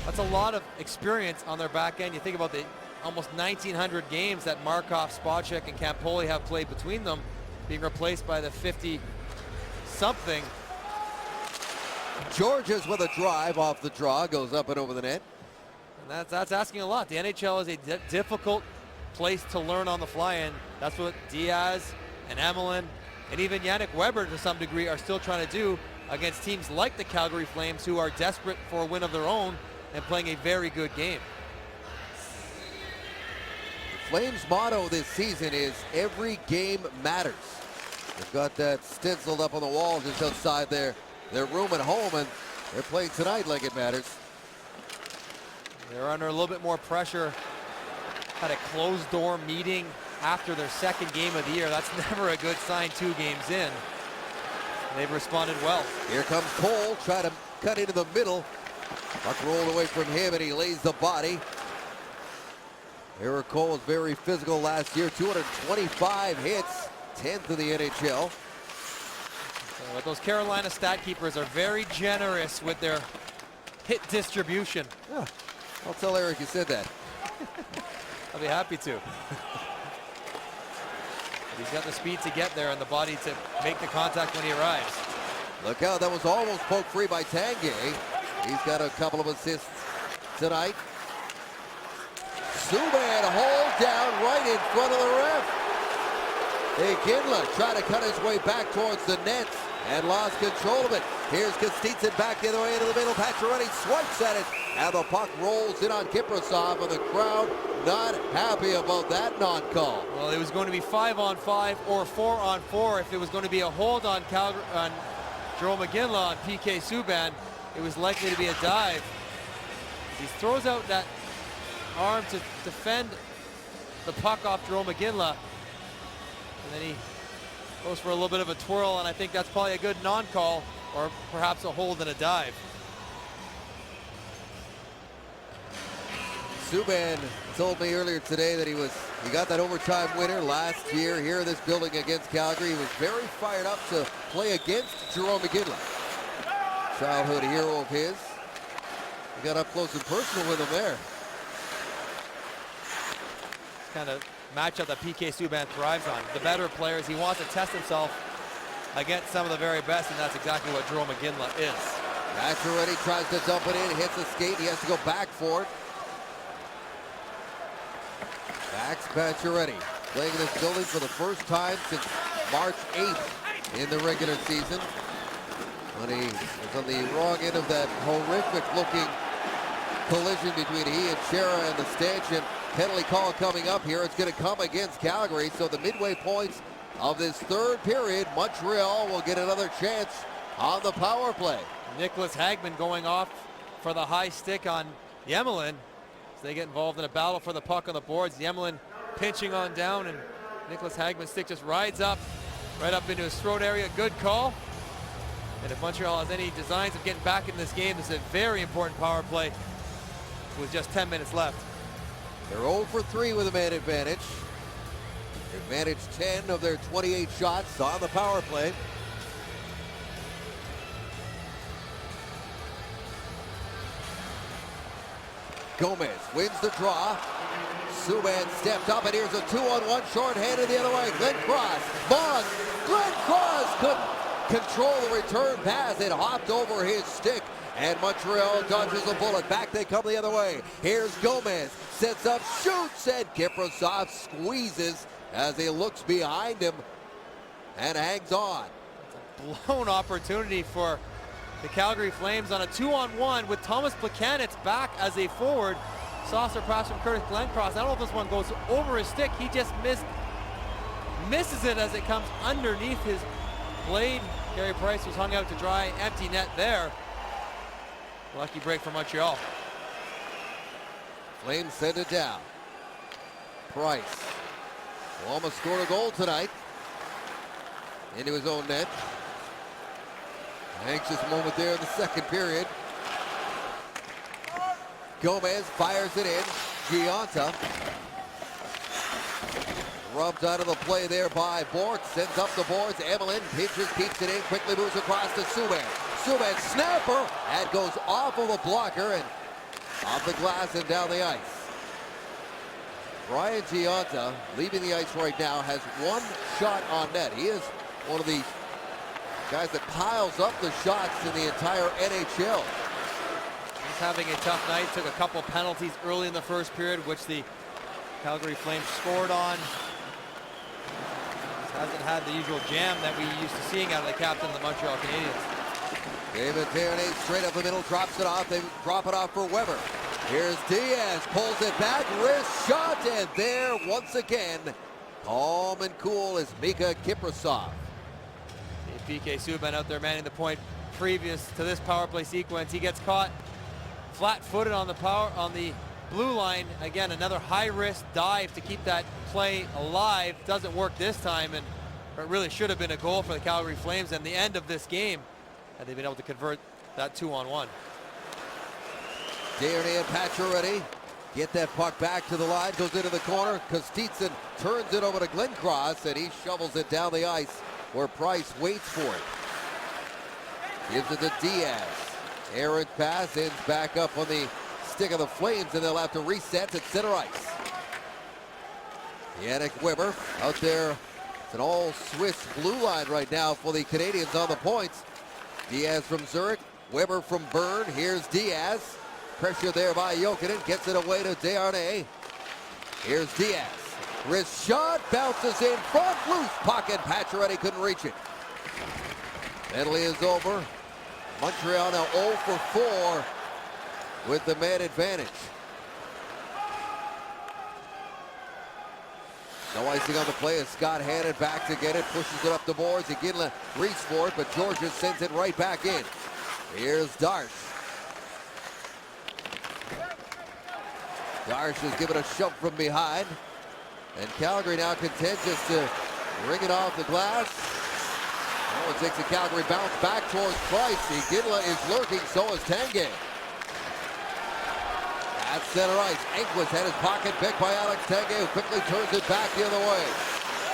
That's a lot of experience on their back end. You think about the almost 1,900 games that Markov, Spacek, and Campoli have played between them, being replaced by the 50-something. Georges with a drive off the draw, goes up and over the net. And that's asking a lot. The NHL is a difficult place to learn on the fly, and that's what Diaz and Emelin and even Yannick Weber to some degree are still trying to do against teams like the Calgary Flames, who are desperate for a win of their own and playing a very good game. The Flames' motto this season is every game matters. They've got that stenciled up on the wall just outside their room at home, and they're playing tonight like it matters. They're under a little bit more pressure. Had a closed door meeting after their second game of the year. That's never a good sign 2 games in. They've responded well. Here comes Cole, trying to cut into the middle. Puck rolled away from him, and he lays the body. Eric Cole was very physical last year, 225 hits, 10th in the NHL. But those Carolina stat keepers are very generous with their hit distribution. Yeah. I'll tell Eric you said that. I'll be happy to. He's got the speed to get there and the body to make the contact when he arrives. Look out, that was almost poked free by Tanguay. He's got a couple of assists tonight. Subban hold down right in front of the ref. Iginla trying to cut his way back towards the net and lost control of it. Here's Kostitsin back the other way into the middle. Pacioretty swipes at it, and the puck rolls in on Kiprasov, and the crowd not happy about that non-call. Well, it was going to be 5-on-5 or 4-on-4 if it was going to be a hold on Jerome Iginla on PK Subban. It was likely to be a dive. He throws out that arm to defend the puck off Jerome Iginla, and then he goes for a little bit of a twirl, and I think that's probably a good non-call, or perhaps a hold and a dive. Subban told me earlier today that he got that overtime winner last year here in this building against Calgary. He was very fired up to play against Jerome Iginla, childhood hero of his. He got up close and personal with him there. Kind of matchup that PK Subban thrives on. The better players, he wants to test himself against some of the very best, and that's exactly what Jerome Iginla is. Pacioretty tries to dump it in, hits a skate, he has to go back for it. Max Pacioretty playing in this building for the first time since March 8th in the regular season, when he was on the wrong end of that horrific looking collision between he and Chara and the stanchion. Penalty call coming up here. It's going to come against Calgary. So the midway points of this third period, Montreal will get another chance on the power play. Nicholas Hagman going off for the high stick on Emelin as they get involved in a battle for the puck on the boards. Emelin pinching on down, and Nicholas Hagman's stick just rides up right up into his throat area. Good call. And if Montreal has any designs of getting back in this game, this is a very important power play with just 10 minutes left. They're 0 for 3 with a man advantage. They've managed 10 of their 28 shots on the power play. Gomez wins the draw. Subban stepped up, and here's a 2-on-1 short-handed the other way. Glenn Cross, Bond. Glenn Cross couldn't control the return pass. It hopped over his stick, and Montreal dodges a bullet. Back they come the other way. Here's Gomez, sets up, shoots, and Kiprasov squeezes as he looks behind him and hangs on. It's a blown opportunity for the Calgary Flames on a 2-on-1 with Thomas Plekanec back as a forward. Saucer pass from Curtis Glencross. I don't know if this one goes over his stick. He just misses it as it comes underneath his blade. Gary Price was hung out to dry. Empty net there. Lucky break for Montreal. Flames send it down. Price almost scored a goal tonight into his own net. Anxious moment there in the second period. Gomez fires it in. Gianta rubbed out of the play there by Bork. Sends up the boards. Emelin pinches, keeps it in, quickly moves across to Subban. Subban snapper, and goes off of a blocker and off the glass and down the ice. Brian Gianta, leaving the ice right now, has one shot on net. He is one of the guys that piles up the shots in the entire NHL. He's having a tough night. Took a couple penalties early in the first period, which the Calgary Flames scored on. Hasn't had the usual jam that we used to seeing out of the captain of the Montreal Canadiens. David Tierney straight up the middle, drops it off. They drop it off for Weber. Here's Diaz, pulls it back, wrist shot, and there once again, calm and cool is Mika Kiprasov. PK Subban out there manning the point previous to this power play sequence. He gets caught flat-footed on the blue line. Again, another high-risk dive to keep that play alive. Doesn't work this time, and it really should have been a goal for the Calgary Flames and the end of this game had they been able to convert that 2-on-1. Tierney and Pacioretty get that puck back to the line, goes into the corner. Kostitsin turns it over to Glenn Cross, and he shovels it down the ice where Price waits for it. Gives it to Diaz. Errant pass, ends back up on the stick of the Flames, and they'll have to reset at center ice. Yannick Weber out there. It's an all-Swiss blue line right now for the Canadiens on the points. Diaz from Zurich, Weber from Bern. Here's Diaz. Pressure there by Jokinen, gets it away to Desharnais. Here's Diaz. Wrist shot, bounces in front, loose pocket. Pacioretty couldn't reach it. Penalty is over. Montreal now 0 for 4 with the man advantage. No icing on the play as Scott handed back to get it, pushes it up the boards. Iginla reaches for it, but Georges sends it right back in. Here's Darche. Darche is given a shove from behind. And Calgary now content just to ring it off the glass. Oh, it takes a Calgary bounce back towards Price. Iginla is lurking, so is Tanguay. At center ice, Enquist had his pocket picked by Alex Tanguay, who quickly turns it back the other way.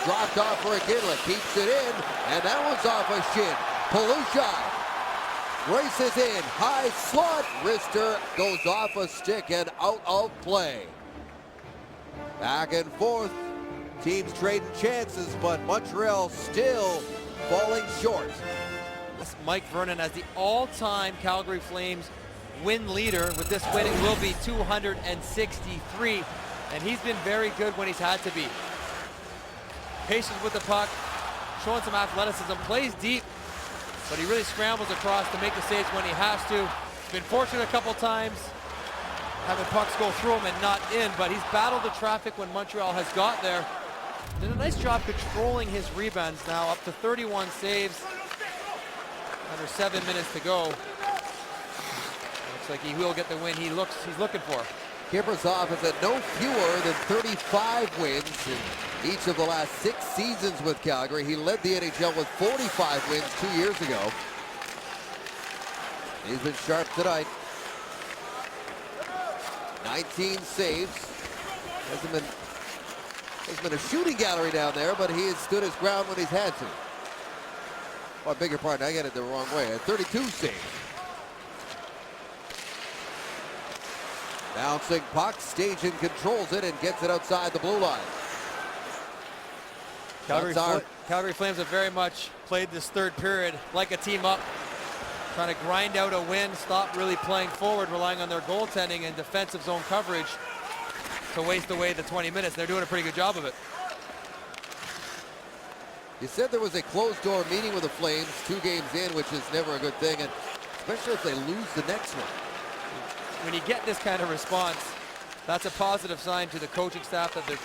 Dropped off for Iginla, keeps it in, and that one's off a shin. Palusha races in, high slot, wrister goes off a stick and out of play. Back and forth, teams trading chances, but Montreal still falling short. Mike Vernon as the all-time Calgary Flames win leader. With this win, it will be 263, and he's been very good when he's had to be. Patience with the puck, showing some athleticism, plays deep, but he really scrambles across to make the saves when he has to. Been fortunate a couple times, having pucks go through him and not in, but he's battled the traffic when Montreal has got there. Did a nice job controlling his rebounds now, up to 31 saves. Under 7 minutes to go. Looks like he will get the win he's looking for. Kiprasov has had no fewer than 35 wins in each of the last 6 seasons with Calgary. He led the NHL with 45 wins 2 years ago. He's been sharp tonight. 19 saves. There's been a shooting gallery down there, but he has stood his ground when he's had to. Oh, I beg your pardon, I get it the wrong way. 32 saves. Bouncing puck, Stajan controls it and gets it outside the blue line. Calgary Flames have very much played this third period like a team up, trying to grind out a win, stop really playing forward, relying on their goaltending and defensive zone coverage to waste away the 20 minutes. They're doing a pretty good job of it. You said there was a closed-door meeting with the Flames 2 games in, which is never a good thing, and especially if they lose the next one. When you get this kind of response, that's a positive sign to the coaching staff that the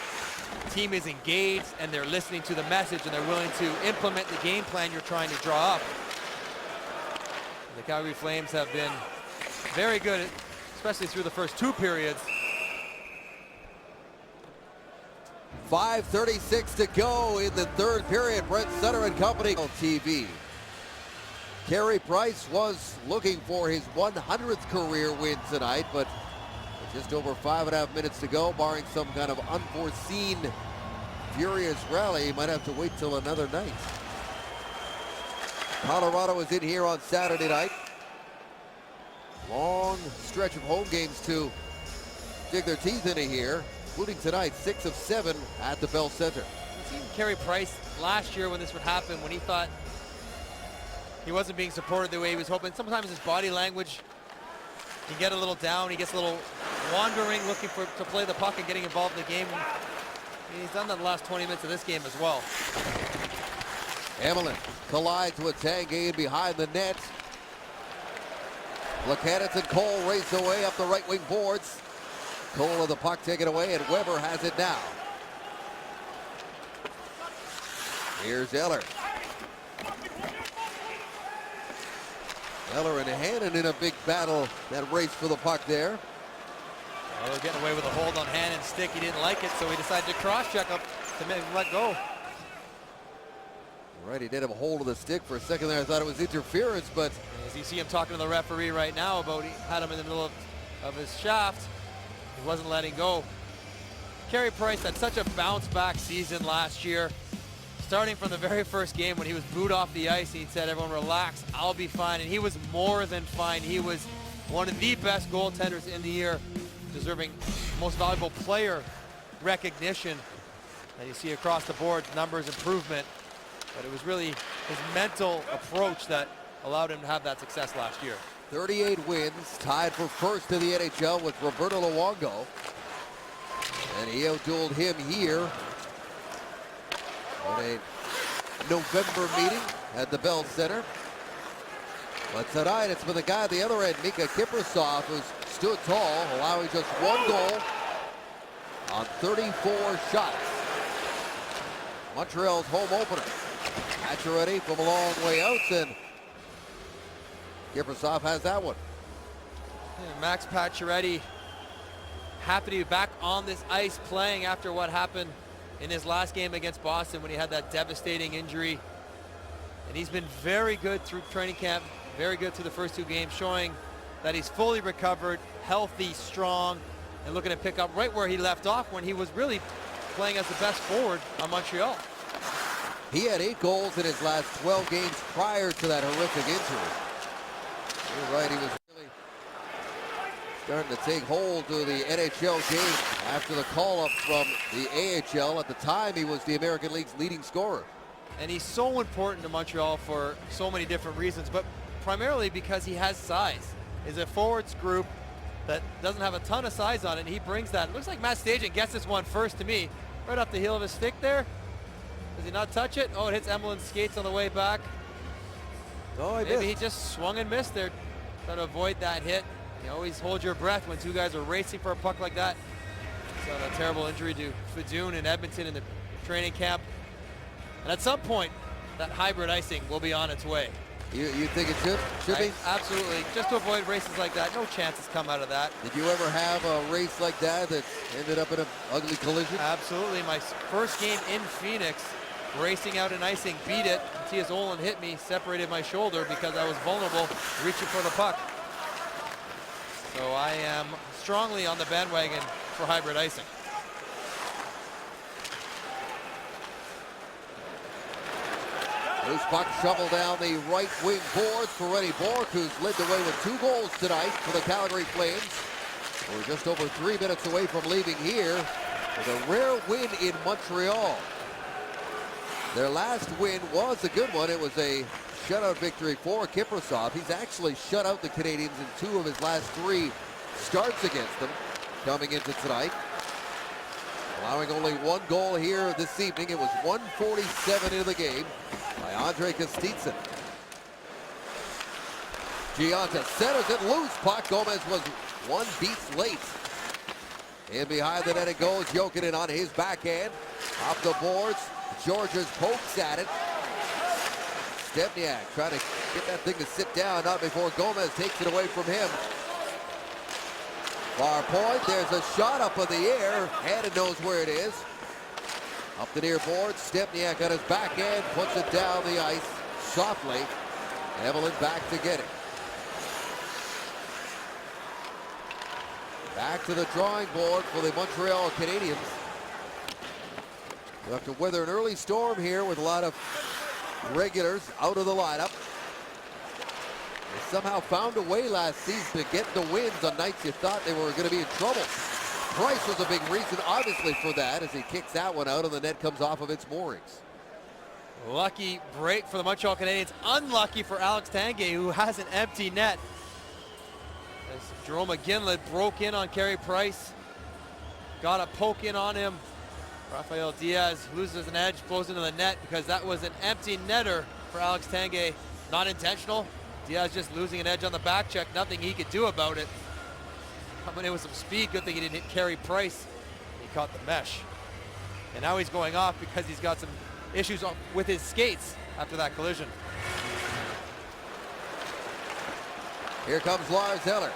team is engaged and they're listening to the message and they're willing to implement the game plan you're trying to draw up. The Calgary Flames have been very good, especially through the first 2 periods. 5:36 to go in the third period. Brent Sutter and company on TV. Carey Price was looking for his 100th career win tonight, but just over 5.5 minutes to go, barring some kind of unforeseen furious rally, he might have to wait till another night. Colorado is in here on Saturday night. Long stretch of home games to dig their teeth into here, including tonight, 6 of 7 at the Bell Center. We've seen Carey Price last year when this would happen, when he thought he wasn't being supported the way he was hoping. Sometimes his body language can get a little down. He gets a little wandering, looking to play the puck and getting involved in the game. He's done that the last 20 minutes of this game as well. Emelin collides with Tanguay behind the net. Lacanic and Cole race away up the right wing boards. Cole of the puck taken away, and Weber has it now. Here's Eller. Eller and Hannon in a big battle, that race for the puck there. Eller getting away with a hold on Hannon's stick. He didn't like it, so he decided to cross-check up to make him let go. Right, he did have a hold of the stick for a second there. I thought it was interference, but as you see him talking to the referee right now about he had him in the middle of his shaft. He wasn't letting go. Carey Price had such a bounce-back season last year. Starting from the very first game when he was booed off the ice, he said, everyone relax, I'll be fine. And he was more than fine. He was one of the best goaltenders in the year, deserving most valuable player recognition. And you see across the board, numbers improvement. But it was really his mental approach that allowed him to have that success last year. 38 wins, tied for first in the NHL with Roberto Luongo. And he outdueled him here in a November meeting at the Bell Center. But tonight it's been the guy at the other end, Mika Kiprasov, who's stood tall, allowing just one goal on 34 shots. Montreal's home opener. Pacioretty from a long way out, and Kiprasov has that one. Yeah, Max Pacioretty happy to be back on this ice playing after what happened in his last game against Boston when he had that devastating injury. And he's been very good through training camp, very good through the first two games, showing that he's fully recovered, healthy, strong, and looking to pick up right where he left off when he was really playing as the best forward on Montreal. He had 8 goals in his last 12 games prior to that horrific injury. You're right, he was really starting to take hold of the NHL game after the call-up from the AHL. At the time, he was the American League's leading scorer. And he's so important to Montreal for so many different reasons, but primarily because he has size. He's a forwards group that doesn't have a ton of size on it, and he brings that. It looks like Matt Stajan gets this one first to me, right off the heel of his stick there. Does he not touch it? Oh, it hits Emelin's skates on the way back. Oh, Maybe he just swung and missed there, trying to avoid that hit. You always hold your breath when two guys are racing for a puck like that. So a terrible injury to Fadoon in Edmonton in the training camp. And at some point, that hybrid icing will be on its way. You think it should be? Absolutely. Just to avoid races like that. No chances come out of that. Did you ever have a race like that that ended up in an ugly collision? Absolutely. My first game in Phoenix, racing out and icing, beat it. Matthias Olin hit me, separated my shoulder because I was vulnerable, reaching for the puck. So I am strongly on the bandwagon for hybrid icing. Loose puck shoveled down the right wing boards for Rennie Bork, who's led the way with 2 goals tonight for the Calgary Flames. We're just over 3 minutes away from leaving here with a rare win in Montreal. Their last win was a good one. It was a shutout victory for Kiprasov. He's actually shut out the Canadiens in 2 of his last 3 starts against them coming into tonight. Allowing only 1 goal here this evening. It was 1:47 into the game by Andre Kostitsyn. Gianta centers it loose. Puck. Gomez was 1 beat late. In behind the net it goes. Jokinen on his backhand. Off the boards. Georges pokes at it. Stepniak trying to get that thing to sit down, not before Gomez takes it away from him. Far point, there's a shot up in the air. Hannon knows where it is. Up the near board, Stepniak on his backhand, puts it down the ice softly. Emelin back to get it. Back to the drawing board for the Montreal Canadiens. We'll have to weather an early storm here with a lot of regulars out of the lineup. They somehow found a way last season to get the wins on nights you thought they were going to be in trouble. Price was a big reason, obviously, for that as he kicks that one out and the net comes off of its moorings. Lucky break for the Montreal Canadiens. Unlucky for Alex Tanguay, who has an empty net. As Jerome McGinley broke in on Carey Price. Got a poke in on him. Rafael Diaz loses an edge, blows into the net because that was an empty netter for Alex Tanguay. Not intentional. Diaz just losing an edge on the back check. Nothing he could do about it. Coming in with some speed. Good thing he didn't hit Carey Price. He caught the mesh. And now he's going off because he's got some issues with his skates after that collision. Here comes Lars Eller.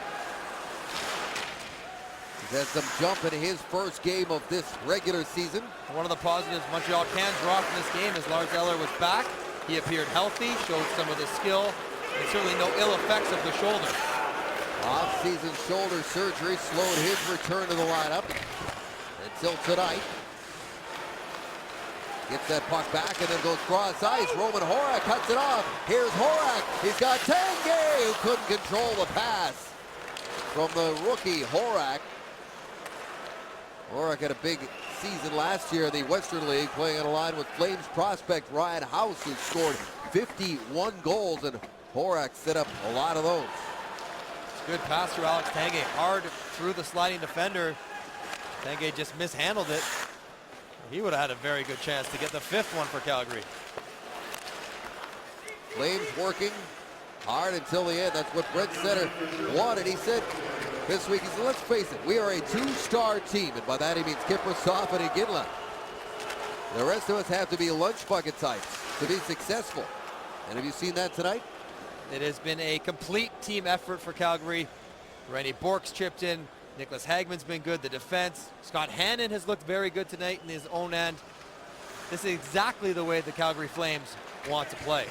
He's had some jump in his first game of this regular season. One of the positives Montreal can draw from this game is Lars Eller was back. He appeared healthy, showed some of the skill, and certainly no ill effects of the shoulder. Off-season shoulder surgery slowed his return to the lineup until tonight. Gets that puck back and then goes cross ice. Roman Horak cuts it off. Here's Horak. He's got Tanguay, who couldn't control the pass from the rookie Horak. Horak had a big season last year in the Western League, playing on a line with Flames prospect Ryan House, who scored 51 goals, and Horak set up a lot of those. Good pass through Alex Tanguay, hard through the sliding defender. Tanguay just mishandled it. He would have had a very good chance to get the 5th one for Calgary. Flames working hard until the end. That's what Brent Center wanted. He said this week, he said, let's face it, we are a 2-star team, and by that he means Kiprasov and Iginla. The rest of us have to be lunch bucket types to be successful. And have you seen that tonight? It has been a complete team effort for Calgary. Randy Bork's chipped in. Nicholas Hagman's been good. The defense. Scott Hannon has looked very good tonight in his own end. This is exactly the way the Calgary Flames want to play.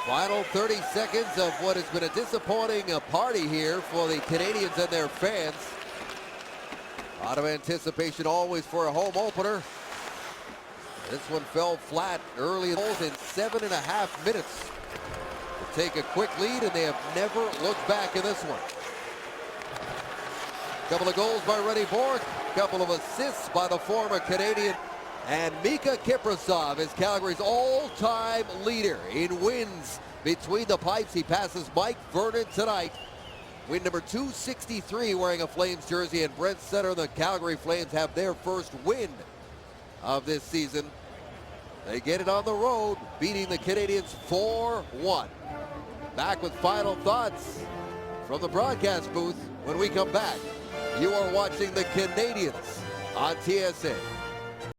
Final 30 seconds of what has been a disappointing party here for the Canadiens and their fans. A lot of anticipation always for a home opener. This one fell flat early in 7.5 minutes. To take a quick lead, and they have never looked back in this one. Couple of goals by Randy Bork, couple of assists by the former Canadian. And Mika Kiprasov is Calgary's all-time leader in wins between the pipes. He passes Mike Vernon tonight. Win number 263 wearing a Flames jersey, and Brent Center, the Calgary Flames have their first win of this season. They get it on the road, beating the Canadiens 4-1. Back with final thoughts from the broadcast booth when we come back. You are watching the Canadiens on TSN.